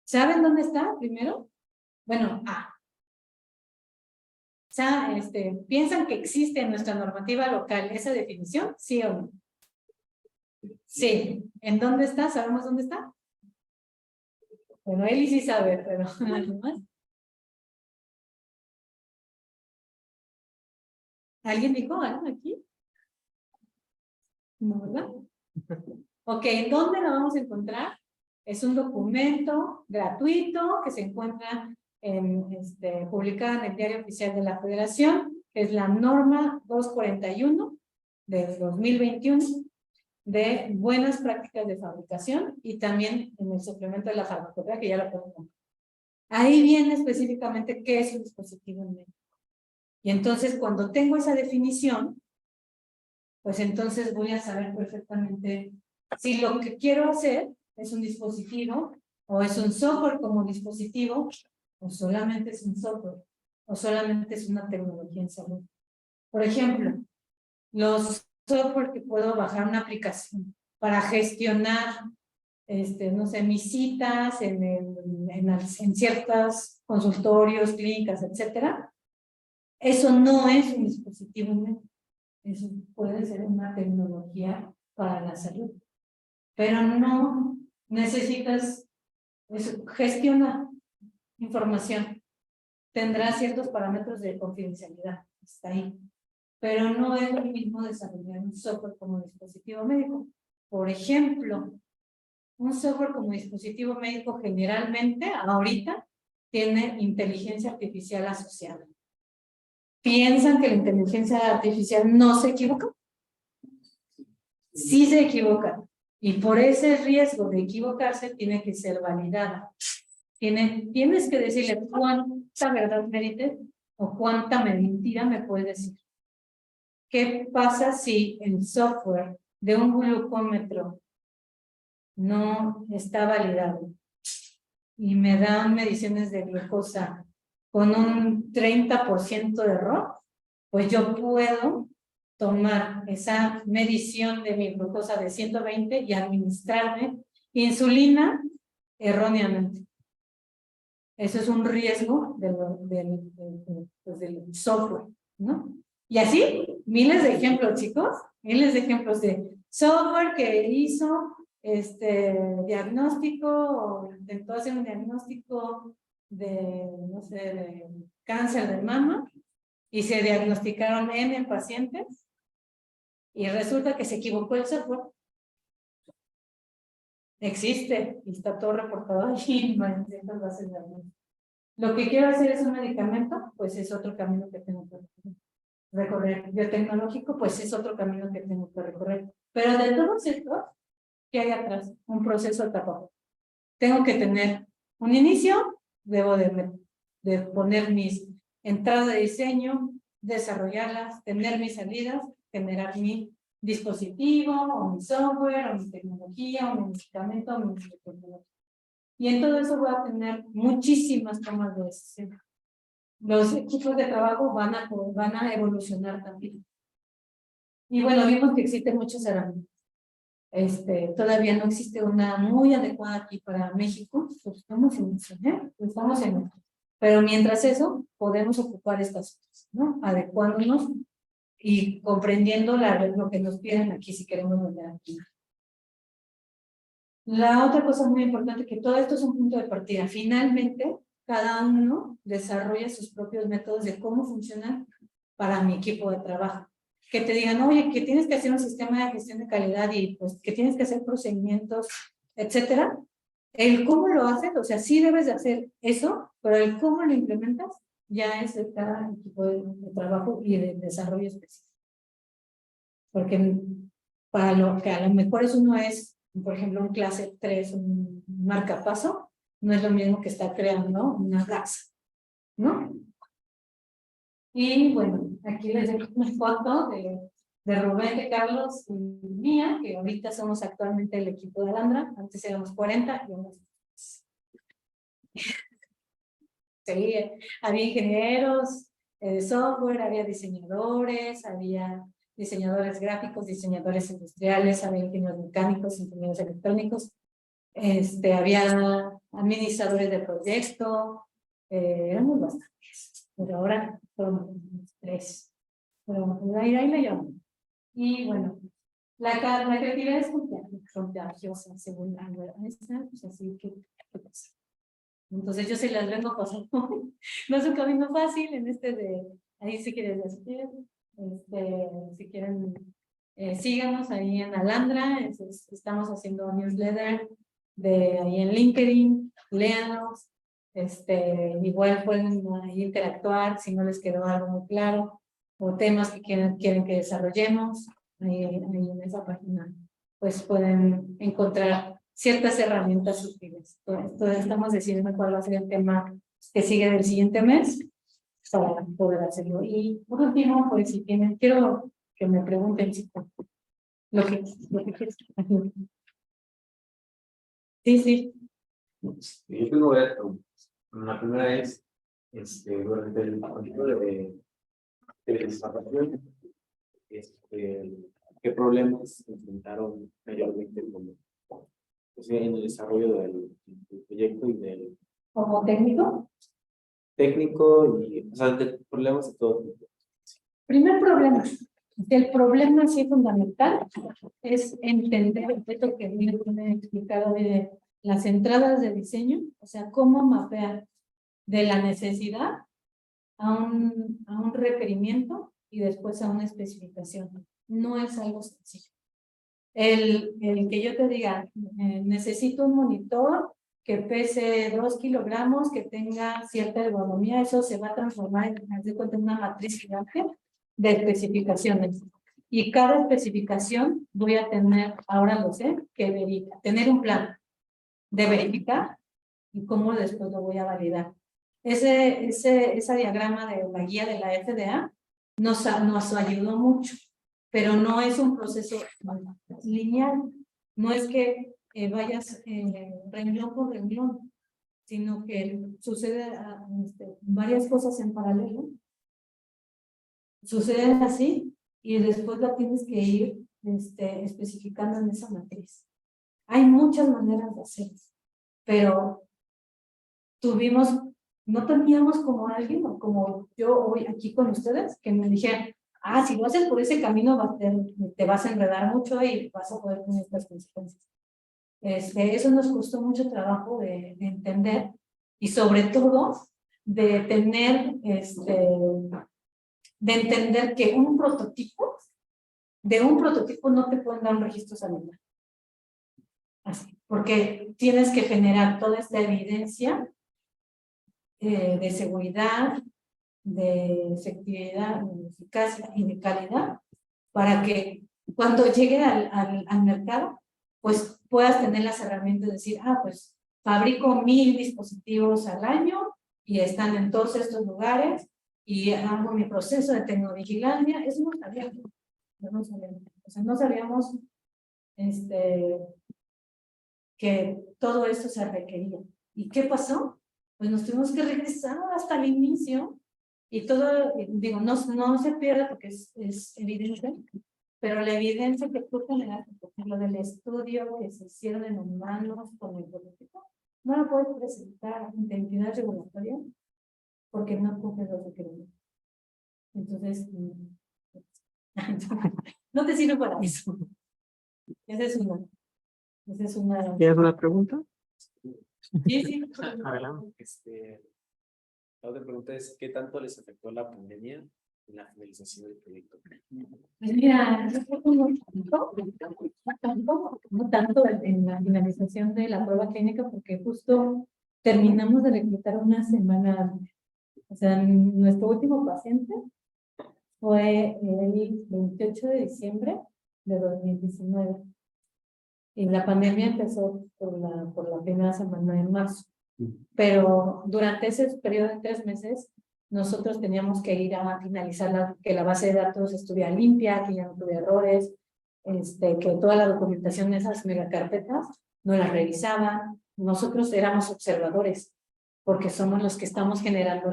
¿Saben dónde está primero? Bueno, ¿piensan que existe en nuestra normativa local esa definición? ¿Sí o no? Sí. ¿En dónde está? ¿Sabemos dónde está? Bueno, Eli sí sabe, pero ¿algo más? ¿Alguien dijo algo aquí? ¿No, verdad? Ok, ¿dónde la vamos a encontrar? Es un documento gratuito que se encuentra publicado en el Diario Oficial de la Federación, que es la norma 241 de 2021 de buenas prácticas de fabricación y también en el suplemento de la farmacopea, que ya la pueden comprar. Ahí viene específicamente qué es un dispositivo médico. Y entonces, cuando tengo esa definición, pues entonces voy a saber perfectamente si lo que quiero hacer es un dispositivo o es un software como dispositivo o solamente es un software o solamente es una tecnología en salud. Por ejemplo, los software que puedo bajar una aplicación para gestionar, no sé, mis citas en ciertos consultorios, clínicas, etcétera. Eso no es un dispositivo médico. Eso puede ser una tecnología para la salud. Pero no necesitas gestionar información. Tendrá ciertos parámetros de confidencialidad. Está ahí. Pero no es lo mismo desarrollar un software como dispositivo médico. Por ejemplo, un software como dispositivo médico generalmente, ahorita, tiene inteligencia artificial asociada. ¿Piensan que la inteligencia artificial no se equivoca? Sí se equivoca. Y por ese riesgo de equivocarse tiene que ser validada. Tienes que decirle cuánta verdad me dices o cuánta mentira me puedes decir. ¿Qué pasa si el software de un glucómetro no está validado y me dan mediciones de glucosa con un 30% de error? Pues yo puedo tomar esa medición de mi glucosa de 120 y administrarme insulina erróneamente. Eso es un riesgo del software, ¿no? Y así, miles de ejemplos, chicos, miles de ejemplos de software que hizo diagnóstico o intentó hacer un diagnóstico de, no sé, de cáncer de mama y se diagnosticaron N pacientes y resulta que se equivocó el software. Existe y está todo reportado allí en ciertas bases de datos. Lo que quiero hacer es un medicamento, pues es otro camino que tengo que recorrer. Biotecnológico, pues es otro camino que tengo que recorrer. Pero de todos estos, ¿qué hay atrás? Un proceso etapado. Tengo que tener un inicio, debo de poner mis entradas de diseño, desarrollarlas, tener mis salidas, generar mi dispositivo, o mi software, o mi tecnología, o mi medicamento, o mi tecnología. Y en todo eso voy a tener muchísimas tomas de decisión. Los equipos de trabajo van a evolucionar también. Y bueno, vimos que existen muchas herramientas. Todavía no existe una muy adecuada aquí para México. Pues estamos en eso, estamos en eso. Pero mientras eso, podemos ocupar estas cosas, ¿no? Adecuándonos y comprendiendo lo que nos piden aquí si queremos vender aquí. La otra cosa muy importante, que todo esto es un punto de partida. Finalmente, cada uno desarrolla sus propios métodos de cómo funcionan para mi equipo de trabajo. Que te digan, oye, que tienes que hacer un sistema de gestión de calidad y pues que tienes que hacer procedimientos, etcétera. El cómo lo haces, o sea, sí debes de hacer eso, pero el cómo lo implementas ya es de cada equipo de trabajo y de desarrollo específico. Porque para lo que a lo mejor eso no es por ejemplo, un clase 3, un marcapaso, no es lo mismo que estar creando una raza, ¿no? Y bueno, aquí les dejo una foto de Rubén, de Carlos y mía, que ahorita somos actualmente el equipo de Alandra, antes éramos 40 y unos... Sí, había ingenieros de software, había diseñadores, había diseñadores gráficos, diseñadores industriales, había ingenieros mecánicos, ingenieros electrónicos, había administradores de proyecto, éramos bastantes, pero ahora somos 3. Pero ahí la llamo. Y bueno, la creatividad es contagiosa, según Albert Einstein, pues así que, ¿qué pasa? Entonces yo se las vengo pasando. No es un camino fácil en ahí si quieren asistir, si quieren, síganos ahí en Alandra, estamos haciendo newsletter ahí en LinkedIn, léanos, igual pueden ahí interactuar si no les quedó algo muy claro, o temas que quieren que desarrollemos, ahí en esa página, pues pueden encontrar ciertas herramientas útiles. Entonces estamos decidiendo cuál va a ser el tema que sigue del siguiente mes para poder hacerlo. Y por último, pues si tienen, quiero que me pregunten si lo que quieres. Sí. Yo tengo varias preguntas. La primera es, durante el proyecto de desarrollo, ¿qué problemas enfrentaron mayormente en el desarrollo del proyecto y del ¿Como técnico? técnico y, o sea, de problemas de todo tipo? Primer problema. El problema así fundamental es entender esto que me he explicado de las entradas de diseño, o sea, cómo mapear de la necesidad a un requerimiento y después a una especificación. No es algo sencillo. El que yo te diga, necesito un monitor que pese 2 kilogramos, que tenga cierta ergonomía, eso se va a transformar en una matriz gigante de especificaciones. Y cada especificación voy a tener, ahora lo sé, que tener un plan de verificar y cómo después lo voy a validar. Esa diagrama de la guía de la FDA nos ayudó mucho, pero no es un proceso lineal. No es que vayas renglón por renglón, sino que sucede varias cosas en paralelo. Suceden así y después la tienes que ir especificando en esa matriz. Hay muchas maneras de hacerlo, pero no teníamos como alguien o como yo hoy aquí con ustedes que me dijeran, si lo haces por ese camino te vas a enredar mucho y vas a poder tener estas consecuencias. Eso nos costó mucho trabajo de entender y sobre todo de tener, de entender que de un prototipo no te pueden dar un registro sanitario. Así, porque tienes que generar toda esta evidencia de seguridad, de efectividad, de eficacia y de calidad, para que cuando llegue al mercado, pues puedas tener las herramientas de decir, pues fabrico 1000 dispositivos al año y están en todos estos lugares y hago mi proceso de tecnovigilancia. Eso no sabíamos. O sea, no sabíamos que todo esto se requería. ¿Y qué pasó? Pues nos tuvimos que regresar hasta el inicio y todo, digo, no se pierde porque es evidente, pero la evidencia que tú generaste, por ejemplo, del estudio que se hicieron en humanos con el prototipo, no lo puedes presentar ante entidad regulatoria porque no cumple los requerimientos. Entonces, no te sirve para eso. Esa es una. ¿Tienes una pregunta? Sí. Adelante. La otra pregunta es, ¿qué tanto les afectó la pandemia en la finalización del proyecto? Pues mira, no tanto en la finalización de la prueba clínica, porque justo terminamos de reclutar una semana antes. O sea, nuestro último paciente fue el 28 de diciembre de 2019. Y la pandemia empezó por la primera semana de marzo. Pero durante ese periodo de 3 meses, nosotros teníamos que ir a finalizar que la base de datos estuviera limpia, que ya no tuviera errores, que toda la documentación de esas megacarpetas no las revisaban. Nosotros éramos observadores, porque somos los que estamos generando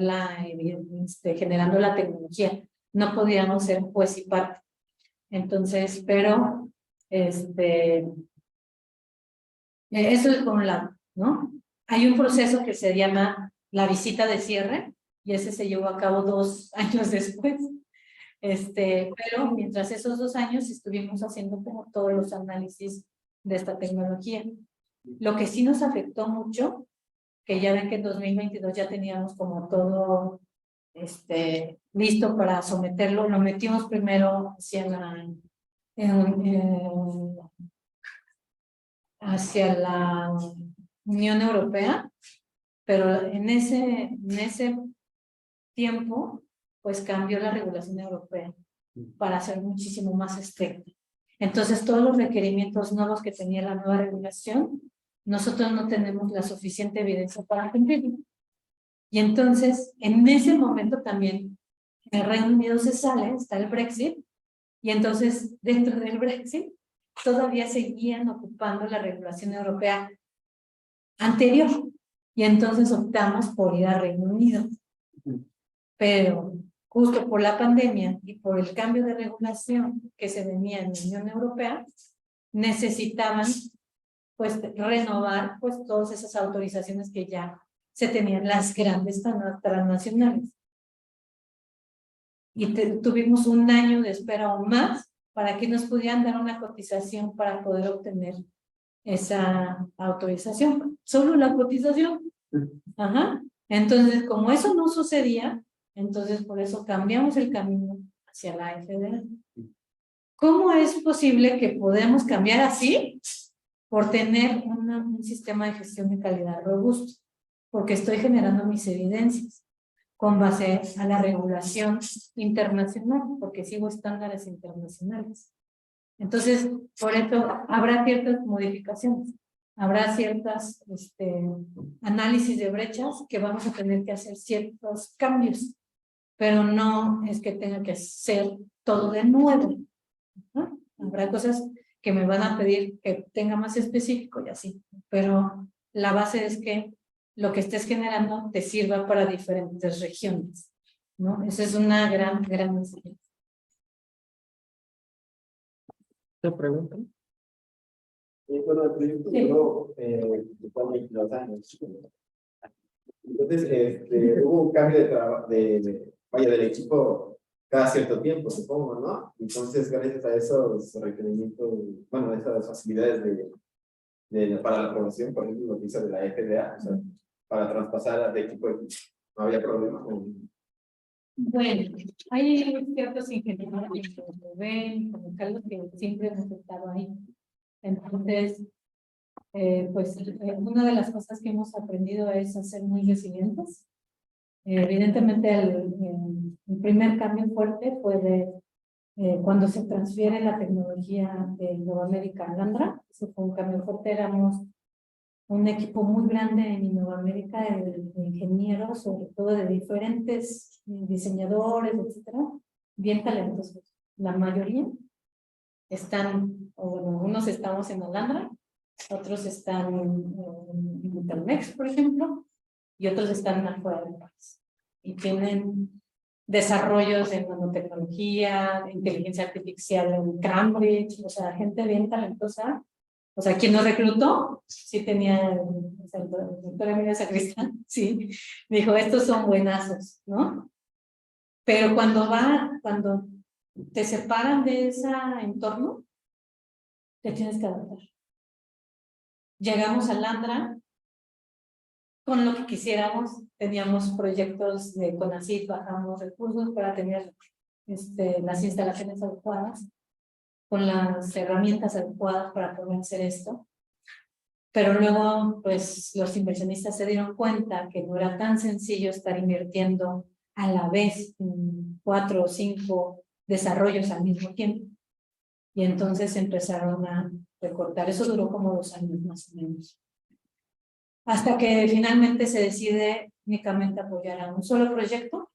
generando la tecnología. No podíamos ser juez y parte. Entonces, pero, eso es por un lado, ¿no? Hay un proceso que se llama la visita de cierre, y ese se llevó a cabo 2 años después. Pero mientras esos 2 años estuvimos haciendo como todos los análisis de esta tecnología. Lo que sí nos afectó mucho, que ya ven que en 2022 ya teníamos como todo listo para someterlo, lo metimos primero hacia la Unión Europea, pero en ese tiempo pues cambió la regulación europea para ser muchísimo más estricta. Entonces todos los requerimientos nuevos que tenía la nueva regulación, nosotros no tenemos la suficiente evidencia para cumplirlo. Y entonces en ese momento también el Reino Unido se sale, está el Brexit, y entonces dentro del Brexit todavía seguían ocupando la regulación europea anterior, y entonces optamos por ir al Reino Unido. Pero justo por la pandemia y por el cambio de regulación que se venía en la Unión Europea, necesitaban pues renovar pues todas esas autorizaciones que ya se tenían las grandes transnacionales. Y tuvimos 1 año de espera o más para que nos pudieran dar una cotización para poder obtener esa autorización. Solo la cotización. Ajá. Entonces, como eso no sucedía, entonces por eso cambiamos el camino hacia la FDA. ¿Cómo es posible que podamos cambiar así? Por tener un sistema de gestión de calidad robusto, porque estoy generando mis evidencias con base a la regulación internacional, porque sigo estándares internacionales. Entonces, por eso habrá ciertas modificaciones, habrá ciertas análisis de brechas que vamos a tener que hacer ciertos cambios, pero no es que tenga que ser todo de nuevo, ¿no? Habrá cosas que me van a pedir que tenga más específico y así, pero la base es que lo que estés generando te sirva para diferentes regiones, ¿no? Esa es una gran enseñanza. ¿Te preguntan? Bueno, el proyecto duró 22 años. Entonces, hubo un cambio de trabajo, del equipo cada cierto tiempo, supongo, ¿no? Entonces, gracias a esos requerimientos, bueno, esas facilidades para la aprobación, por ejemplo, lo que hizo de la FDA, o sea, para traspasar de equipo, no había problema con... Bueno, hay ciertos ingenieros como Rubén, como Carlos, que siempre hemos estado ahí. Entonces, una de las cosas que hemos aprendido es a ser muy resilientes. Evidentemente, el primer cambio fuerte fue cuando se transfiere la tecnología de Nueva América a Landra. Eso fue un cambio fuerte. Éramos un equipo muy grande en Nueva América de ingenieros, sobre todo de diferentes diseñadores, etcétera, bien talentosos. La mayoría están, o bueno, unos estamos en Landra, otros están en Intermex, por ejemplo, y otros están afuera del país. Y tienen desarrollos en nanotecnología, inteligencia artificial en Cambridge, o sea, gente bien talentosa. O sea, quien nos reclutó, sí tenía, o sea, el doctor Emilio Sacristán, sí, dijo, estos son buenazos, ¿no? Pero cuando te separan de ese entorno, te tienes que adaptar. Llegamos a Landra con lo que quisiéramos, teníamos proyectos de CONACYT, bajamos recursos para tener las instalaciones adecuadas, con las herramientas adecuadas para poder hacer esto. Pero luego, pues, los inversionistas se dieron cuenta que no era tan sencillo estar invirtiendo a la vez en 4 o 5 desarrollos al mismo tiempo. Y entonces empezaron a recortar. Eso duró como 2 años más o menos. Hasta que finalmente se decide únicamente apoyar a un solo proyecto,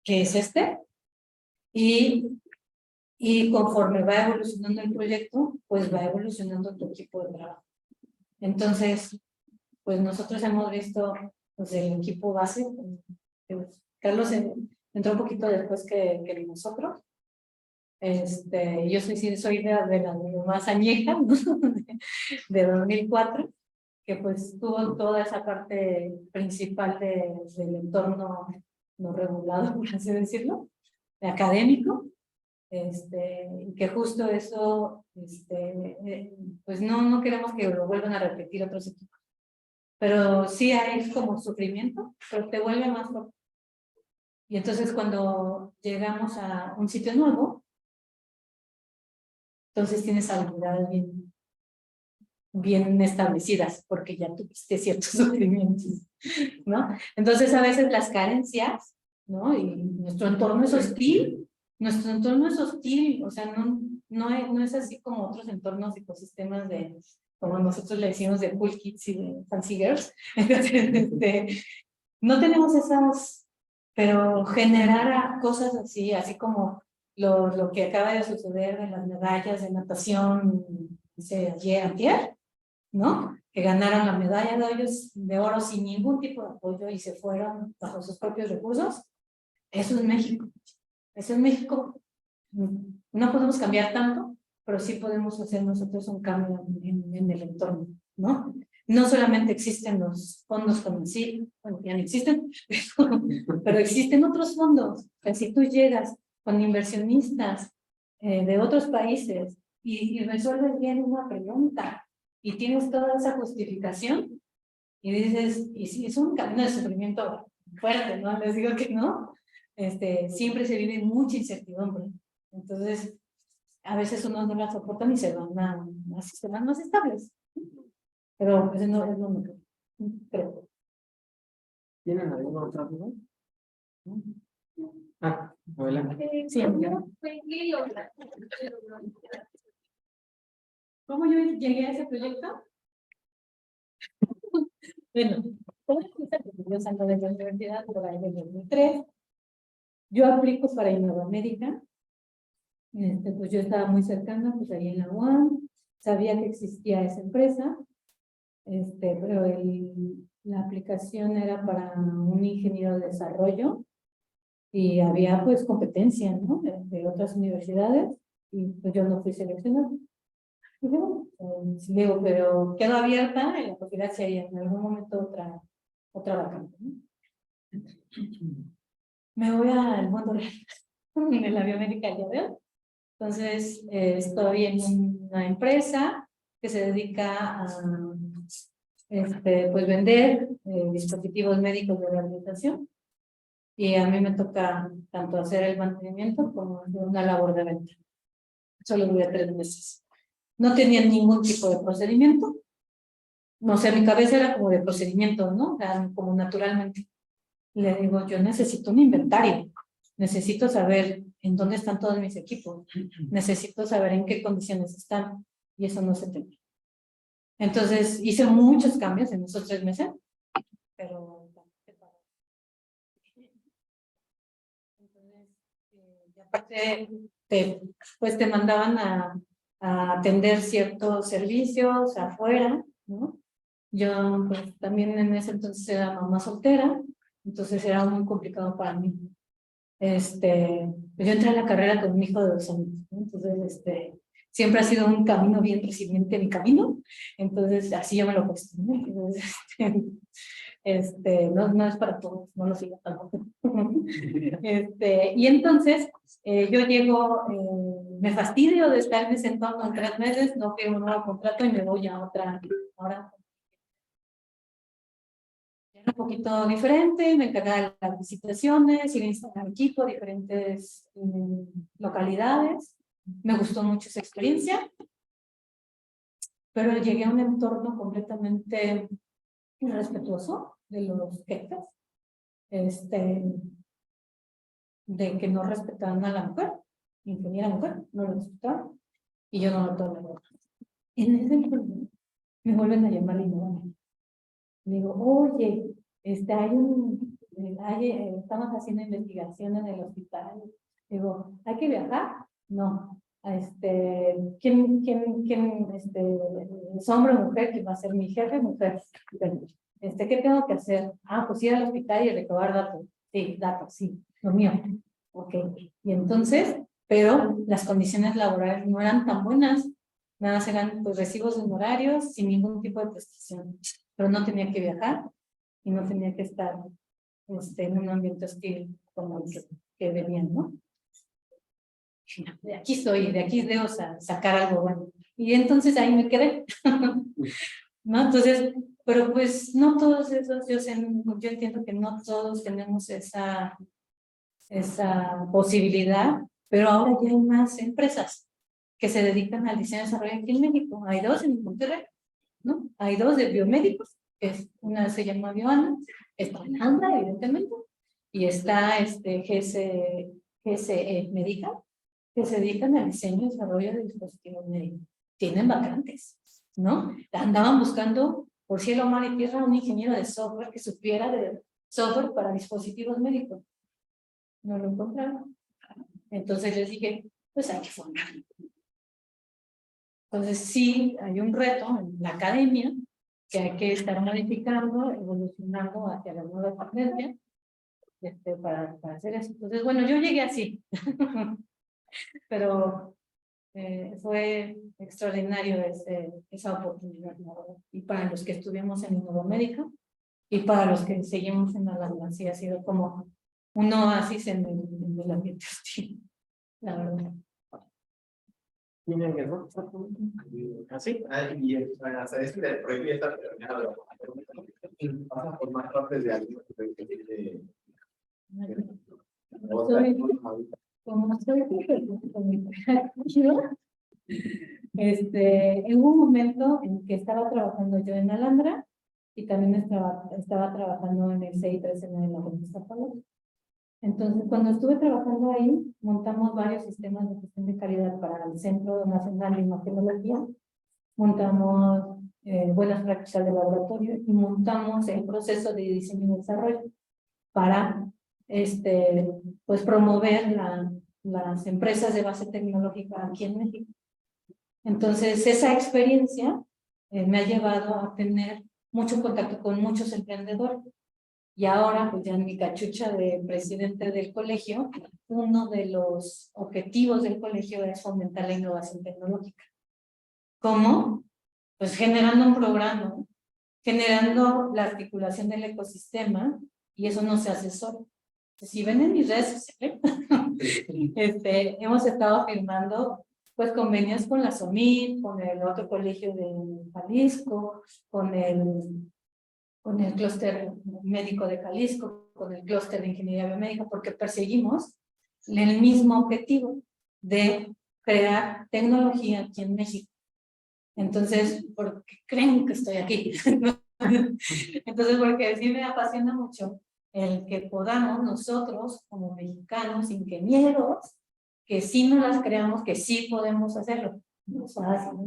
que es este, y conforme va evolucionando el proyecto, pues va evolucionando tu equipo de trabajo. Entonces, pues nosotros hemos visto pues, el equipo base. Carlos entró un poquito después que nosotros. Yo soy de la más añeja, ¿no? de 2004, que pues tuvo toda esa parte principal del entorno no regulado, por así decirlo, académico, y que justo eso, pues no queremos que lo vuelvan a repetir otros equipos. Pero sí hay como sufrimiento, pero te vuelve más fuerte. Y entonces cuando llegamos a un sitio nuevo, entonces tienes habilidades bien establecidas, porque ya tuviste ciertos sufrimientos, ¿no? Entonces a veces las carencias, ¿no? Y nuestro entorno es hostil, o sea, no es así como otros entornos, ecosistemas como nosotros le decimos de cool kids y de fancy girls. Entonces, no tenemos esas, pero generar cosas así como lo que acaba de suceder en las medallas de natación, ayer, ¿no? Que ganaron la medalla de oro sin ningún tipo de apoyo y se fueron bajo sus propios recursos. Eso es México. Eso es México. No podemos cambiar tanto, pero sí podemos hacer nosotros un cambio en el entorno, ¿no? No solamente existen los fondos como sí, bueno, ya no existen, pero existen otros fondos. O sea, si tú llegas con inversionistas de otros países y resuelves bien una pregunta y tienes toda esa justificación y dices, y si es un camino de sufrimiento fuerte, ¿no? Les digo que no, siempre se vive mucha incertidumbre. Entonces, a veces uno no la soportan y se van a sistemas más estables. Pero pues no es lo único. Creo. ¿Tienen alguna otra duda? Adelante. Sí, amiga. ¿Cómo yo llegué a ese proyecto? Bueno, yo salgo de la universidad por ahí en 2003. Yo aplico para Innoamérica. Pues yo estaba muy cercana, pues ahí en la UAM. Sabía que existía esa empresa. Pero la aplicación era para un ingeniero de desarrollo y había pues competencia, ¿no? De otras universidades y pues yo no fui seleccionada. Y bueno, digo, pero quedo abierta en la posibilidad si hay en algún momento otra vacante, ¿no? Me voy al mundo real, en la biomédica ya veo. Entonces, estoy en una empresa que se dedica a pues vender dispositivos médicos de rehabilitación y a mí me toca tanto hacer el mantenimiento como una labor de venta. Solo duré 3 meses. No tenía ningún tipo de procedimiento. No sé, mi cabeza era como de procedimiento, ¿no? Como naturalmente. Le digo, yo necesito un inventario. Necesito saber en dónde están todos mis equipos. Necesito saber en qué condiciones están. Y eso no se tenía. Entonces, hice muchos cambios en esos 3 meses, pero entonces, y aparte, pues te mandaban a atender ciertos servicios afuera, ¿no? Yo, pues, también en ese entonces era mamá soltera, entonces era muy complicado para mí. Pues yo entré a la carrera con un hijo de 2 años, ¿no? Entonces, siempre ha sido un camino bien resiliente mi camino, entonces así yo me lo cuestioné. No es para todos, no lo sigo tampoco. Y entonces yo llego, me fastidio de estar en ese entorno en 3 meses, no quiero un nuevo contrato y me voy a otra, ahora un poquito diferente, me encargaba de las visitaciones, ir a instalar equipo, diferentes localidades. Me gustó mucho esa experiencia, pero llegué a un entorno completamente irrespetuoso de los jefes, de que no respetaban a la mujer, ingeniera mujer, no lo respetaban. y yo no lo tolero. En ese momento me vuelven a llamar y me digo, oye, estamos haciendo investigación en el hospital. Digo, ¿hay que viajar? No. ¿Quién es hombre o mujer? ¿Quién va a ser mi jefe? Mujer. ¿Qué tengo que hacer? Ah, pues ir al hospital y recabar datos. Sí, datos, sí, lo mío. Ok. Y entonces, pero las condiciones laborales no eran tan buenas. Nada más eran pues recibos de honorarios sin ningún tipo de prestación. Pero no tenía que viajar y no tenía que estar en un ambiente hostil como el que venían, ¿no? De aquí estoy, de aquí debo sacar algo bueno. Y entonces ahí me quedé. ¿No? Entonces, pero pues no todos esos, yo entiendo que no todos tenemos esa posibilidad, pero ahora ya hay más empresas que se dedican al diseño y desarrollo aquí en México. Hay 2 en Monterrey, ¿no? Hay 2 de biomédicos, que una se llama Bioana, está en ANDA, evidentemente, y está GSE Medical, que se dedican al diseño y desarrollo de dispositivos médicos. Tienen vacantes, ¿no? Andaban buscando por cielo, mar y tierra un ingeniero de software que supiera de software para dispositivos médicos. No lo encontraron. Entonces les dije, pues hay que formar. Entonces sí, hay un reto en la academia que hay que estar modificando, evolucionando hacia la nueva tendencia para hacer eso. Entonces, bueno, yo llegué así. Pero fue extraordinario esa oportunidad, ¿no? Y para los que estuvimos en Innoamérica y para los que seguimos en Alhambra, sí ha sido como un oasis en el ambiente hostil, la verdad. ¿Tiene alguien más? ¿Así? Y hasta el proyecto ya está terminado. Pasa por más partes de algo. Como soy hubo un momento en que estaba trabajando yo en Alhambra y también estaba trabajando en el CI3 en la revista Palo. Entonces, cuando estuve trabajando ahí, montamos varios sistemas de gestión de calidad para el Centro Nacional de Imagenología, montamos buenas prácticas de laboratorio y montamos el proceso de diseño y desarrollo para pues promover las empresas de base tecnológica aquí en México. Entonces, esa experiencia me ha llevado a tener mucho contacto con muchos emprendedores. Y ahora, pues ya en mi cachucha de presidente del colegio, uno de los objetivos del colegio es fomentar la innovación tecnológica. ¿Cómo? Pues generando un programa, generando la articulación del ecosistema, y eso no se hace solo. Si ven en mis redes sociales, hemos estado firmando pues convenios con la SOMIT, con el otro colegio de Jalisco, con el clúster médico de Jalisco, con el clúster de ingeniería biomédica, porque perseguimos el mismo objetivo de crear tecnología aquí en México. Entonces, ¿por qué creen que estoy aquí? Entonces, porque sí me apasiona mucho el que podamos nosotros, como mexicanos, ingenieros, que sí nos las creamos, que sí podemos hacerlo. No es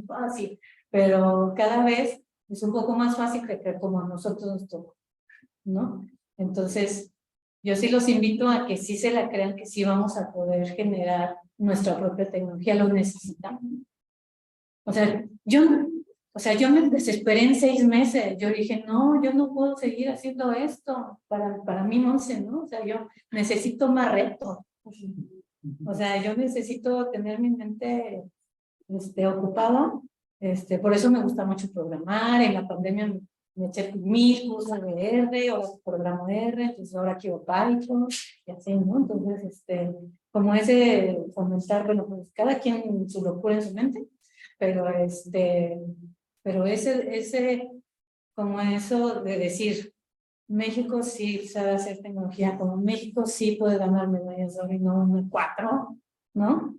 fácil, pero cada vez es un poco más fácil que como a nosotros nos toca, ¿no? Entonces, yo sí los invito a que sí se la crean, que sí vamos a poder generar nuestra propia tecnología, lo necesitamos. O sea, yo me desesperé en 6 meses. Yo dije, no, yo no puedo seguir haciendo esto para mí, Monse, ¿no? O sea, yo necesito más retos. O sea, yo necesito tener mi mente ocupada. Por eso me gusta mucho programar. En la pandemia me eché 1000 cursos de R, ahora programo R, entonces ahora quiero Python, y así, ¿no? Entonces, como ese fomentar, bueno, pues cada quien su locura en su mente, pero ese, como eso de decir, México sí sabe hacer tecnología, como México sí puede ganar medallas de oro y no 4, ¿no?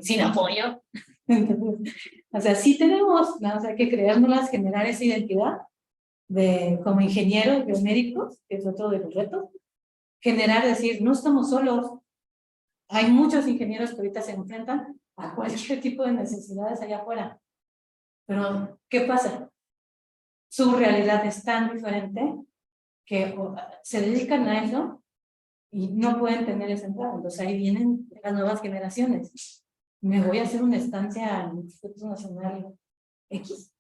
Sin apoyo. Entonces, o sea, sí tenemos, ¿no? O sea, que creárnoslas, generar esa identidad como ingenieros biomédicos, que es otro de los retos, generar, decir, no estamos solos. Hay muchos ingenieros que ahorita se enfrentan a cualquier tipo de necesidades allá afuera. Pero, ¿qué pasa? Su realidad es tan diferente que se dedican a eso y no pueden tener esa entrada. Entonces ahí vienen las nuevas generaciones. Me voy a hacer una estancia al Instituto Nacional X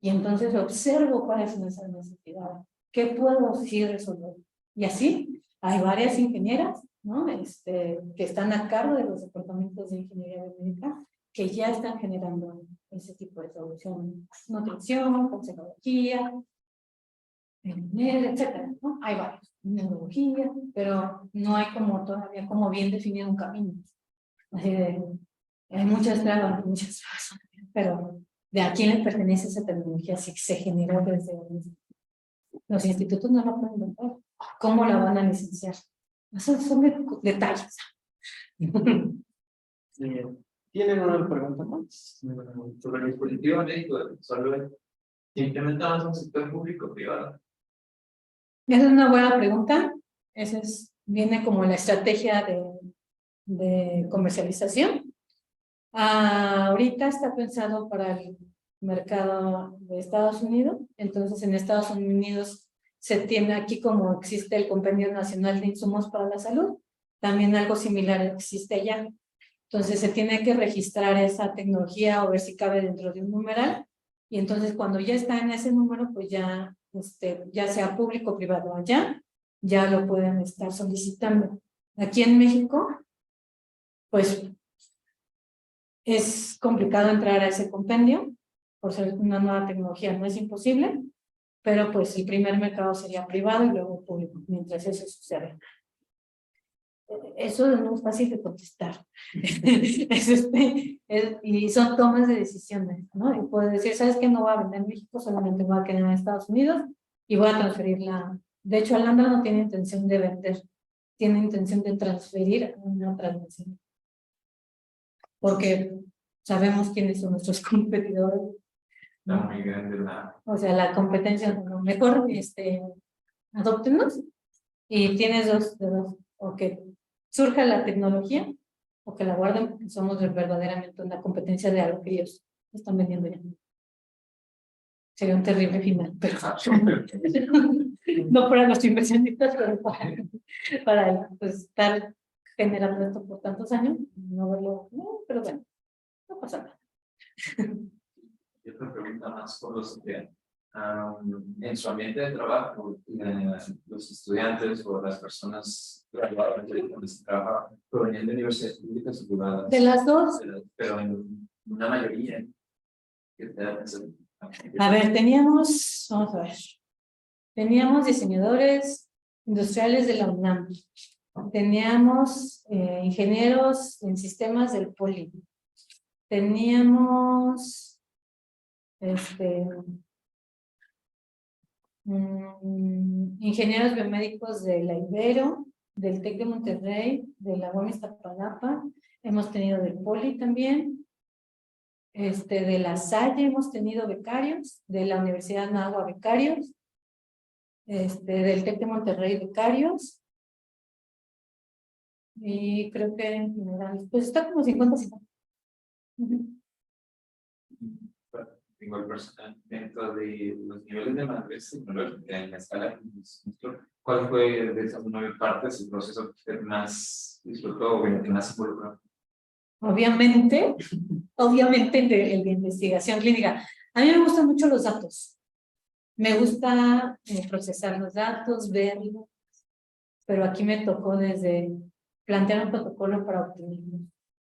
y entonces observo cuáles son esas necesidades, qué puedo sí resolver. Y así hay varias ingenieras, ¿no? Que están a cargo de los departamentos de ingeniería biomédica que ya están generando ese tipo de solución. Nutrición, consejería, etcétera, ¿no? Hay varios, neurología, pero no hay como todavía como bien definido un camino. Así de, hay muchas trabas, pero ¿de a quién le pertenece esa tecnología si se generó desde los institutos? No la pueden ver. ¿Cómo la van a licenciar? Esos son detalles. ¿Tienen una pregunta más? Sobre el dispositivo médico, solo implementamos un sector público privado. Esa es una buena pregunta. Esa viene como la estrategia de comercialización. Ahorita está pensado para el mercado de Estados Unidos. Entonces, en Estados Unidos se tiene aquí como existe el Compendio Nacional de Insumos para la Salud. También algo similar existe allá. Entonces, se tiene que registrar esa tecnología o ver si cabe dentro de un numeral. Y entonces, cuando ya está en ese número, pues ya, ya sea público o privado allá, ya lo pueden estar solicitando. Aquí en México, pues, es complicado entrar a ese compendio, por ser una nueva tecnología, no es imposible, pero pues el primer mercado sería privado y luego público, mientras eso sucede. Eso no es fácil de contestar. Y son tomas de decisiones, ¿no? Y puedes decir, ¿sabes qué? No voy a vender en México, solamente voy a quedar en Estados Unidos y voy a transferirla. De hecho, Alhambra no tiene intención de vender, tiene intención de transferir una transmisión. Porque sabemos quiénes son nuestros competidores. Está muy grande la... O sea, la competencia, no, mejor adóptenos y tienes dos, o que surja la tecnología o que la guarden porque somos verdaderamente una competencia de algo que ellos están vendiendo ya. Sería un terrible final, pero no para los inversionistas, pero para pues, estar generando esto por tantos años, no verlo, no, pero bueno, no pasa nada. Y otra pregunta más por los que en su ambiente de trabajo, los estudiantes o las personas graduadas donde se trabaja provenían de universidades públicas o privadas. De las dos. Pero en una mayoría. A ver, vamos a ver. Teníamos diseñadores industriales de la UNAM. Teníamos ingenieros en sistemas del Poli. Teníamos ingenieros biomédicos de la Ibero, del TEC de Monterrey, de la UAM Iztapalapa. Hemos tenido del Poli también. De la Salle hemos tenido becarios, de la Universidad de Anáhuac becarios, del TEC de Monterrey becarios, y creo que en general, pues está como 50-50. Igual personal, dentro de los niveles de madurez tecnológica en la escala, ¿cuál fue de esas 9 partes el proceso que usted más disfrutó o en el que más involucró? Obviamente el de investigación clínica. A mí me gustan mucho los datos. Me gusta procesar los datos, verlos, pero aquí me tocó desde plantear un protocolo para optimismo.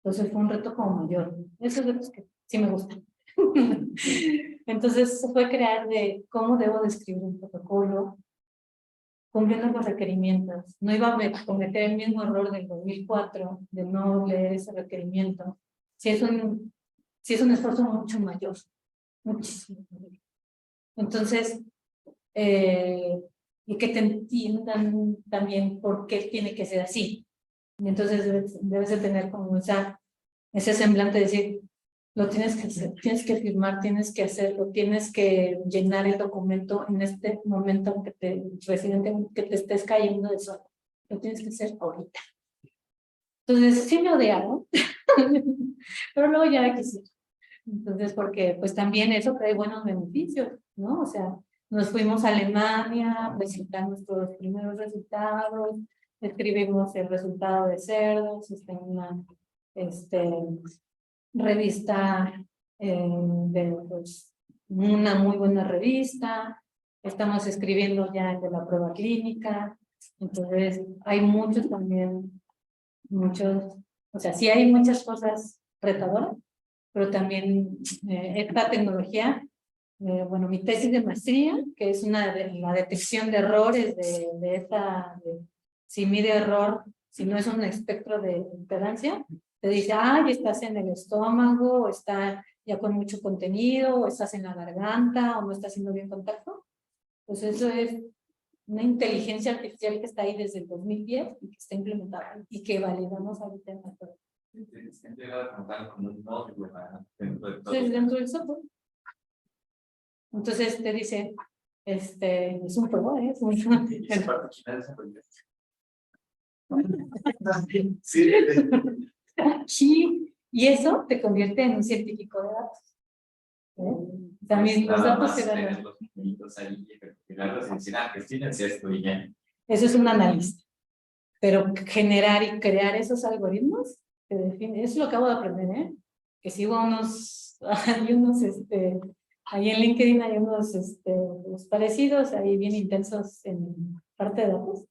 Entonces fue un reto como mayor. Esos retos que sí me gustan. Entonces se fue crear de cómo debo describir un protocolo, cumpliendo los requerimientos. No iba a cometer el mismo error del 2004 de no leer ese requerimiento. Si es un esfuerzo mucho mayor, muchísimo mayor. Entonces, y que te entiendan también por qué tiene que ser así. Y entonces debes de tener como ese semblante de decir, lo tienes que hacer, tienes que firmar, tienes que hacerlo, tienes que llenar el documento en este momento que te estés cayendo de sol. Lo tienes que hacer ahorita. Entonces, sí me odiaron, pero luego ya quisiera. Entonces, porque pues también eso trae buenos beneficios, ¿no? O sea, nos fuimos a Alemania, presentamos nuestros primeros resultados, escribimos el resultado de cerdos, está en una revista, pues, una muy buena revista, estamos escribiendo ya el de la prueba clínica, entonces hay muchos también, o sea, sí hay muchas cosas retadoras, pero también esta tecnología, bueno, mi tesis de maestría, que es la detección de errores si mide error, si no es un espectro de impedancia, te dice, ay, estás en el estómago, o está ya con mucho contenido, o estás en la garganta, o no está haciendo bien contacto. Pues eso es una inteligencia artificial que está ahí desde el 2010 y que está implementada y que validamos ahorita en la prueba. Sí, dentro del software. Entonces te dice, es un pro, es un sí, y eso te convierte en un científico de datos. También los datos se dan. Eso es un analista. Pero generar y crear esos algoritmos te define. Eso lo acabo de aprender, que sigo hay unos, ahí en LinkedIn hay unos los parecidos, ahí bien intensos en parte de datos.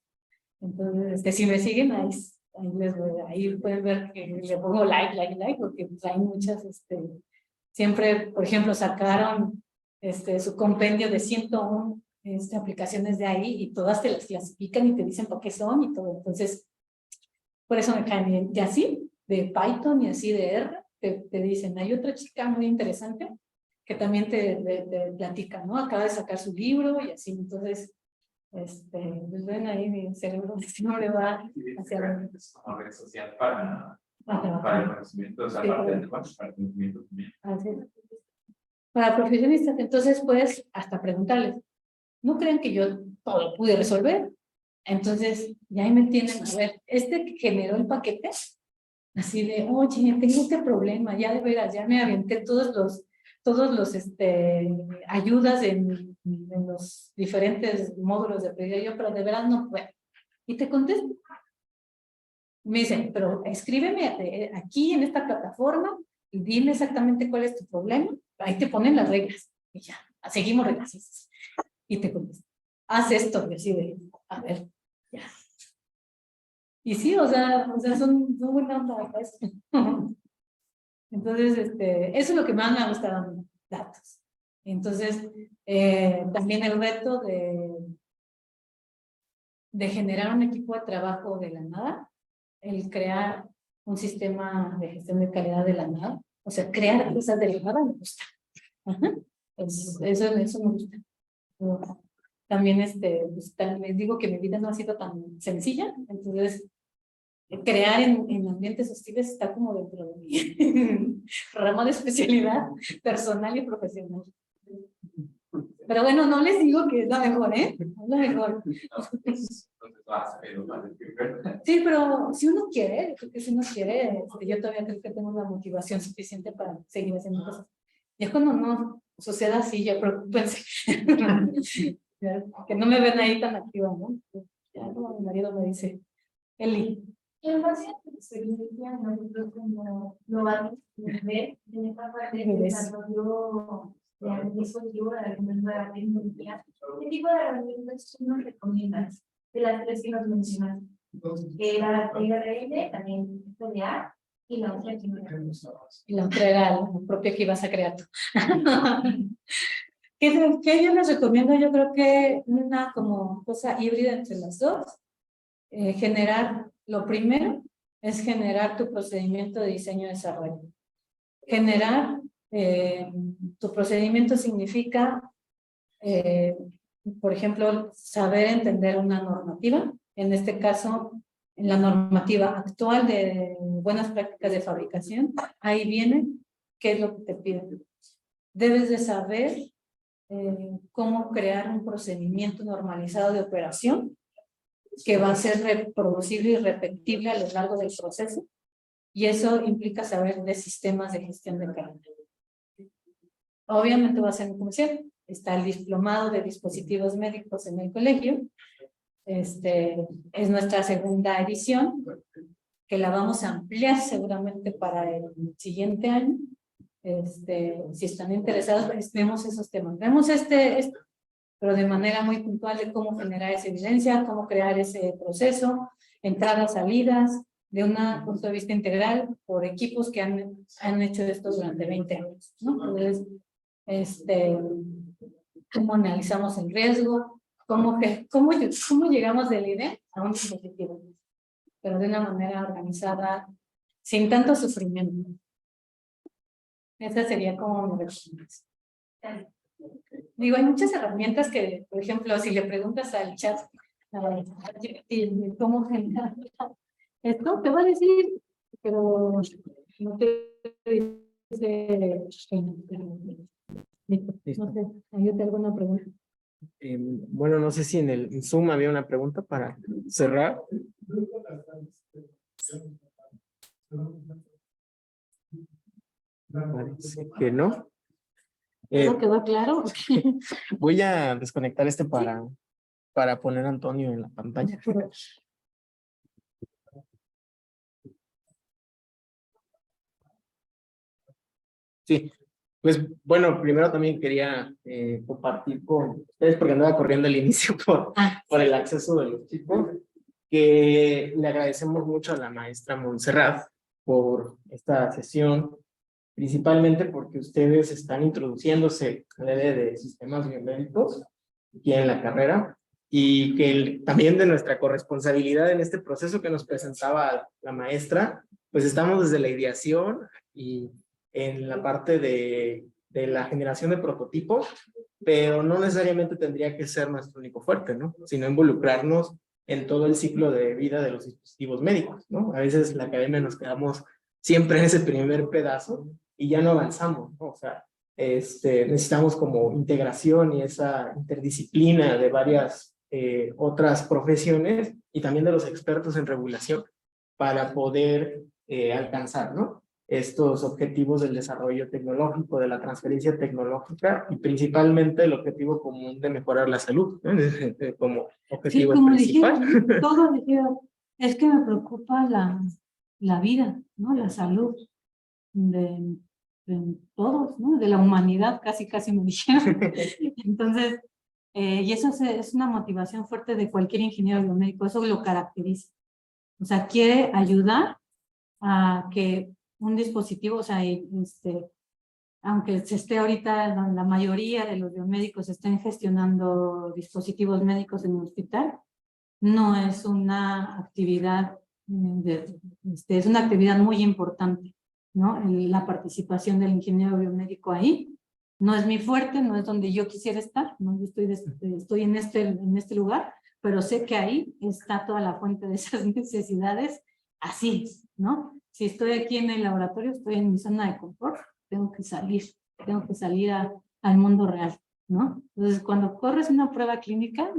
Entonces, si me siguen, ahí pueden ver que le pongo like, porque pues, hay muchas, siempre, por ejemplo, sacaron su compendio de 101 aplicaciones de ahí y todas te las clasifican y te dicen por qué son y todo. Entonces, por eso me caen bien. Y así, de Python y así de R, te dicen, hay otra chica muy interesante que también te platica, ¿no? Acaba de sacar su libro y así, entonces, pues ven ahí mi cerebro siempre va hacia la red social para el conocimiento, o sea, sí, para el conocimiento también. Así es. Para profesionistas, entonces puedes hasta preguntarles, ¿no creen que yo todo lo pude resolver? Entonces, ya ahí me tienen, a ver, que generó el paquete, así de, oye, tengo este problema, ya de veras, ya me aventé todos los ayudas en los diferentes módulos de pedido, yo, pero de veras no puedo. Y te contesto. Me dicen, pero escríbeme aquí en esta plataforma y dime exactamente cuál es tu problema. Ahí te ponen las reglas. Y ya, seguimos reglas. Y te contesto, haz esto, y así de, a ver, ya. Y sí, o sea son buena onda. Entonces, eso es lo que más me ha gustado, datos. Entonces, también el reto de generar un equipo de trabajo de la nada, el crear un sistema de gestión de calidad de la nada, o sea, crear cosas de la nada me gusta. Ajá. Eso me gusta. También, pues, les digo que mi vida no ha sido tan sencilla, entonces crear en ambientes hostiles está como dentro de mi rama de especialidad personal y profesional. Pero bueno, no les digo que es la mejor, ¿eh? Es la mejor. Sí, pero si uno quiere, yo creo que si uno quiere, yo todavía creo que tengo la motivación suficiente para seguir haciendo cosas. Ya cuando no suceda así, ya preocúpense. Que no me ven ahí tan activa, ¿no? Ya mi marido me dice, Eli. En base a tu experiencia, nosotros como lo vamos a ver en esta parte de desarrollo de algún dispositivo, de alguna nueva tecnología, ¿qué tipo de herramientas tú nos recomiendas de las tres que nos mencionas? La IRL, también PDA y la otra que y la otra era la propia que ibas a crear tú. ¿Qué yo les recomiendo? Yo creo que una como cosa híbrida entre las dos. Lo primero es generar tu procedimiento de diseño y desarrollo. Generar tu procedimiento significa, por ejemplo, saber entender una normativa, en este caso, en la normativa actual de buenas prácticas de fabricación, ahí viene qué es lo que te piden. Debes de saber cómo crear un procedimiento normalizado de operación que va a ser reproducible y repetible a lo largo del proceso. Y eso implica saber de sistemas de gestión de calidad. Obviamente va a ser comercial. Está el diplomado de dispositivos médicos en el colegio. Es nuestra segunda edición, que la vamos a ampliar seguramente para el siguiente año. Si están interesados, pues, vemos esos temas. Vemos pero de manera muy puntual de cómo generar esa evidencia, cómo crear ese proceso, entradas, salidas, de un punto de vista integral por equipos que han hecho esto durante 20 años, ¿no? Entonces, cómo analizamos el riesgo, cómo llegamos de la idea a un dispositivo, pero de una manera organizada, sin tanto sufrimiento. Esa sería como mi recomendación. Digo, hay muchas herramientas que, por ejemplo, si le preguntas al chat cómo generar esto, te va a decir, pero no te dice. No sé, ¿hay alguna pregunta? Bueno, no sé si en Zoom había una pregunta para cerrar. Parece que no. ¿No quedó claro? Voy a desconectar para poner a Antonio en la pantalla. Sí, pues bueno, primero también quería compartir con ustedes, porque andaba corriendo al inicio por el acceso de los chicos, que le agradecemos mucho a la maestra Montserrat por esta sesión, principalmente porque ustedes están introduciéndose al área de sistemas biomédicos aquí en la carrera, y que también de nuestra corresponsabilidad en este proceso que nos presentaba la maestra, pues estamos desde la ideación y en la parte de la generación de prototipos, pero no necesariamente tendría que ser nuestro único fuerte, ¿no? Sino involucrarnos en todo el ciclo de vida de los dispositivos médicos, ¿no? A veces en la academia nos quedamos siempre en ese primer pedazo y ya no avanzamos, ¿no? O sea, necesitamos como integración y esa interdisciplina de varias otras profesiones y también de los expertos en regulación para poder alcanzar, ¿no? Estos objetivos del desarrollo tecnológico, de la transferencia tecnológica y principalmente el objetivo común de mejorar la salud, ¿no? Como objetivo sí, como principal. Dijeron, todos dijeron, es que me preocupa la vida, ¿no? La salud de todos, ¿no? De la humanidad, casi me dijeron. Entonces, y eso es una motivación fuerte de cualquier ingeniero biomédico, eso lo caracteriza. O sea, quiere ayudar a que un dispositivo, o sea, aunque se esté ahorita, la mayoría de los biomédicos estén gestionando dispositivos médicos en un hospital, no es una actividad, es una actividad muy importante, ¿no? La participación del ingeniero biomédico ahí no es mi fuerte, no es donde yo quisiera estar, ¿no? Yo estoy en este lugar, pero sé que ahí está toda la fuente de esas necesidades, así, ¿no? Si estoy aquí en el laboratorio, estoy en mi zona de confort, tengo que salir al mundo real, ¿no? Entonces, cuando corres una prueba clínica,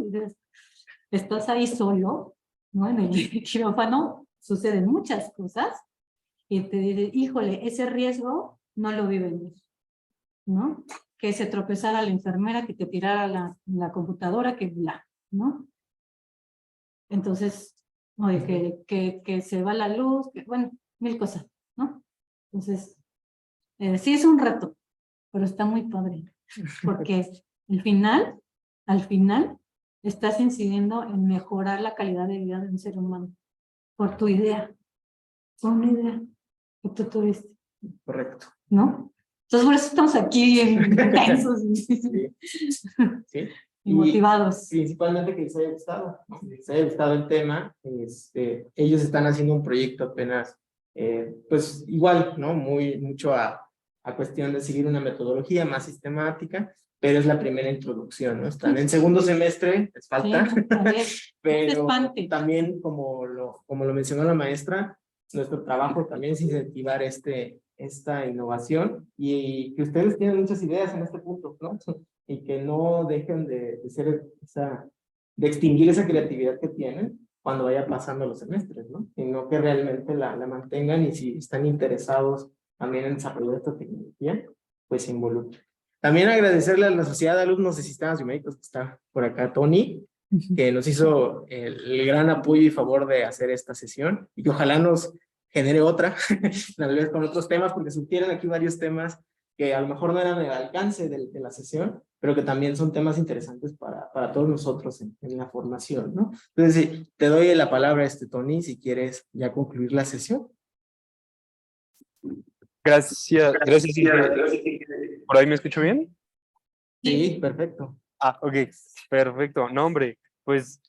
estás ahí solo, ¿no? En el quirófano suceden muchas cosas y te dices, híjole, ese riesgo no lo vi venir, ¿no? Que se tropezara la enfermera, que te tirara la computadora, que bla, ¿no? Entonces, oye, que se va la luz, que, bueno, mil cosas, ¿no? Entonces, sí es un reto, pero está muy padre, porque al final, estás incidiendo en mejorar la calidad de vida de un ser humano, por tu idea, por una idea que tú tuviste. Correcto. ¿No? Entonces, por eso estamos aquí intensos. Sí. Y motivados. Principalmente que les haya gustado, ¿no? Les haya gustado el tema. Ellos están haciendo un proyecto apenas, pues igual, ¿no? Mucho a cuestión de seguir una metodología más sistemática, pero es la primera introducción, ¿no? Están en segundo semestre, les falta, Sí, pero también como lo mencionó la maestra, nuestro trabajo también es incentivar esta innovación y que ustedes tienen muchas ideas en este punto, ¿no? Y que no dejen de extinguir esa creatividad que tienen cuando vaya pasando los semestres, ¿no? Sino que realmente la mantengan y si están interesados también en desarrollar esta tecnología, pues se involucren. También agradecerle a la Sociedad de Alumnos de Sistemas Biomédicos, que está por acá, Tony, que nos hizo el gran apoyo y favor de hacer esta sesión y que ojalá nos genere otra, tal vez con otros temas, porque surgieron aquí varios temas que a lo mejor no eran el alcance de la sesión, pero que también son temas interesantes para todos nosotros en la formación, ¿no? Entonces, sí, te doy la palabra, Tony, si quieres ya concluir la sesión. Gracias. ¿Por ahí me escucho bien? Sí, perfecto. Ah, ok, perfecto. No, hombre, pues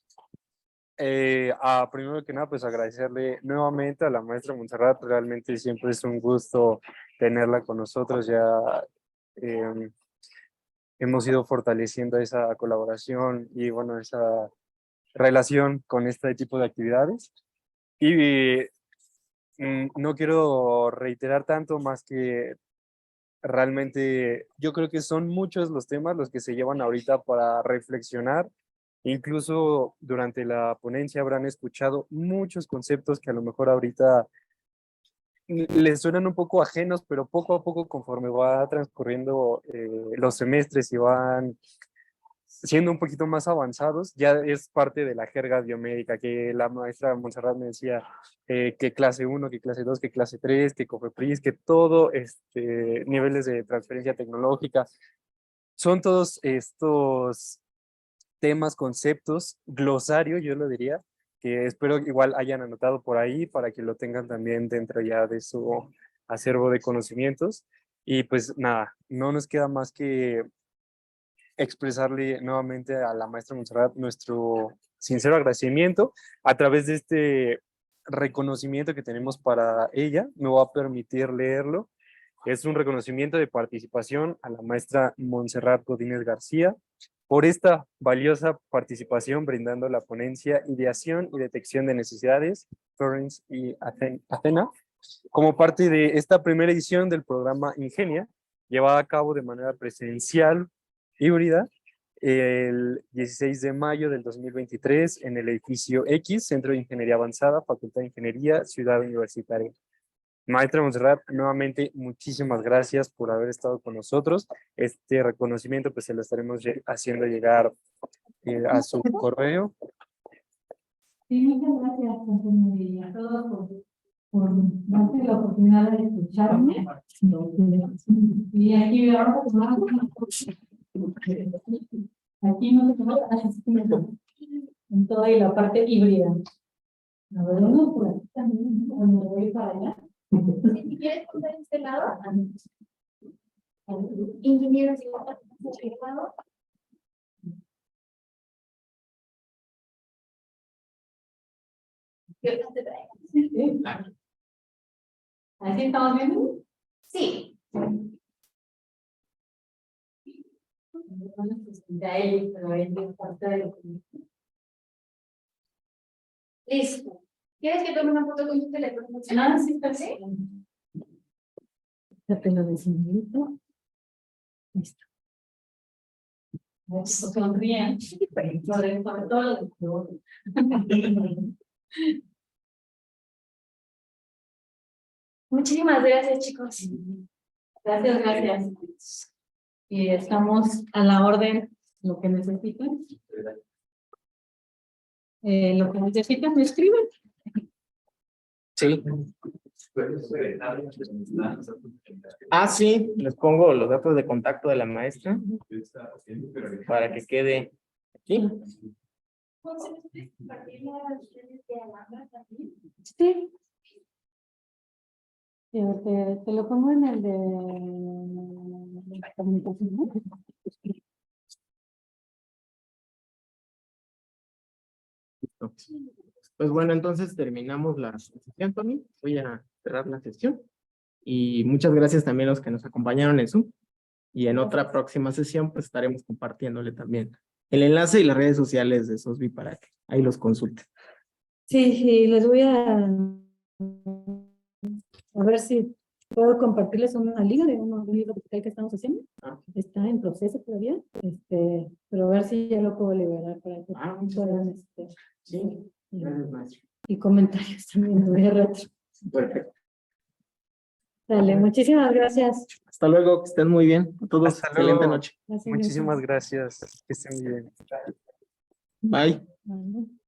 primero que nada, pues agradecerle nuevamente a la maestra Montserrat. Realmente siempre es un gusto tenerla con nosotros. Ya hemos ido fortaleciendo esa colaboración y, bueno, esa relación con este tipo de actividades. Y no quiero reiterar tanto más que realmente yo creo que son muchos los temas los que se llevan ahorita para reflexionar. Incluso durante la ponencia habrán escuchado muchos conceptos que a lo mejor ahorita les suenan un poco ajenos, pero poco a poco, conforme va transcurriendo los semestres y van siendo un poquito más avanzados, ya es parte de la jerga biomédica, que la maestra Montserrat me decía que clase 1, que clase 2, que clase 3, que COFEPRIS, que todo niveles de transferencia tecnológica. Son todos estos temas, conceptos, glosario, yo lo diría, que espero igual hayan anotado por ahí para que lo tengan también dentro ya de su acervo de conocimientos. Y pues nada, no nos queda más que expresarle nuevamente a la maestra Montserrat nuestro sincero agradecimiento a través de este reconocimiento que tenemos para ella. Me va a permitir leerlo. Es un reconocimiento de participación a la maestra Montserrat Godínez García por esta valiosa participación brindando la ponencia Ideación y Detección de Necesidades, Florence y Athena, como parte de esta primera edición del programa Ingenia, llevada a cabo de manera presencial híbrida el 16 de mayo del 2023 en el edificio X, Centro de Ingeniería Avanzada, Facultad de Ingeniería, Ciudad Universitaria. Maestra Montserrat, nuevamente muchísimas gracias por haber estado con nosotros. Este reconocimiento pues se lo estaremos haciendo llegar a su correo. Sí, muchas gracias, Antonio, y a todos por darme la oportunidad de escucharme. Y aquí vamos a tomar aquí no tenemos en toda la parte híbrida. A ver, no, por aquí también, cuando voy para allá. Si quieres poner este lado, ingenieros y lado. ¿Qué te trae? Sí. ¿Así estamos viendo? Sí. Listo. ¿Quieres que tome una foto con tu teléfono? Ah, sí, está bien. Ya te lo desinvito. Listo. Sonríen. Sobre todo lo de Muchísimas gracias, chicos. Gracias, gracias. Y estamos a la orden, lo que necesiten. Lo que necesiten, me escriben. Sí. Ah, sí, les pongo los datos de contacto de la maestra para que quede aquí. Sí. Te lo pongo en el de comunicación, ¿no? Pues bueno, entonces terminamos la sesión, Tony. Voy a cerrar la sesión. Y muchas gracias también a los que nos acompañaron en Zoom. Y en otra próxima sesión, pues estaremos compartiéndole también el enlace y las redes sociales de SOSBI para que ahí los consulten. Sí, sí, les voy a ver si puedo compartirles una liga de un libro digital que estamos haciendo. Está en proceso todavía, pero a ver si ya lo puedo liberar para que puedan, Sí. Gracias, maestro. y comentarios también de retro. Perfecto. Dale, muchísimas gracias. Hasta luego, que estén muy bien. A todos, Hasta excelente luego. noche. Gracias, Muchísimas gracias. Que estén bien. Bye. gracias.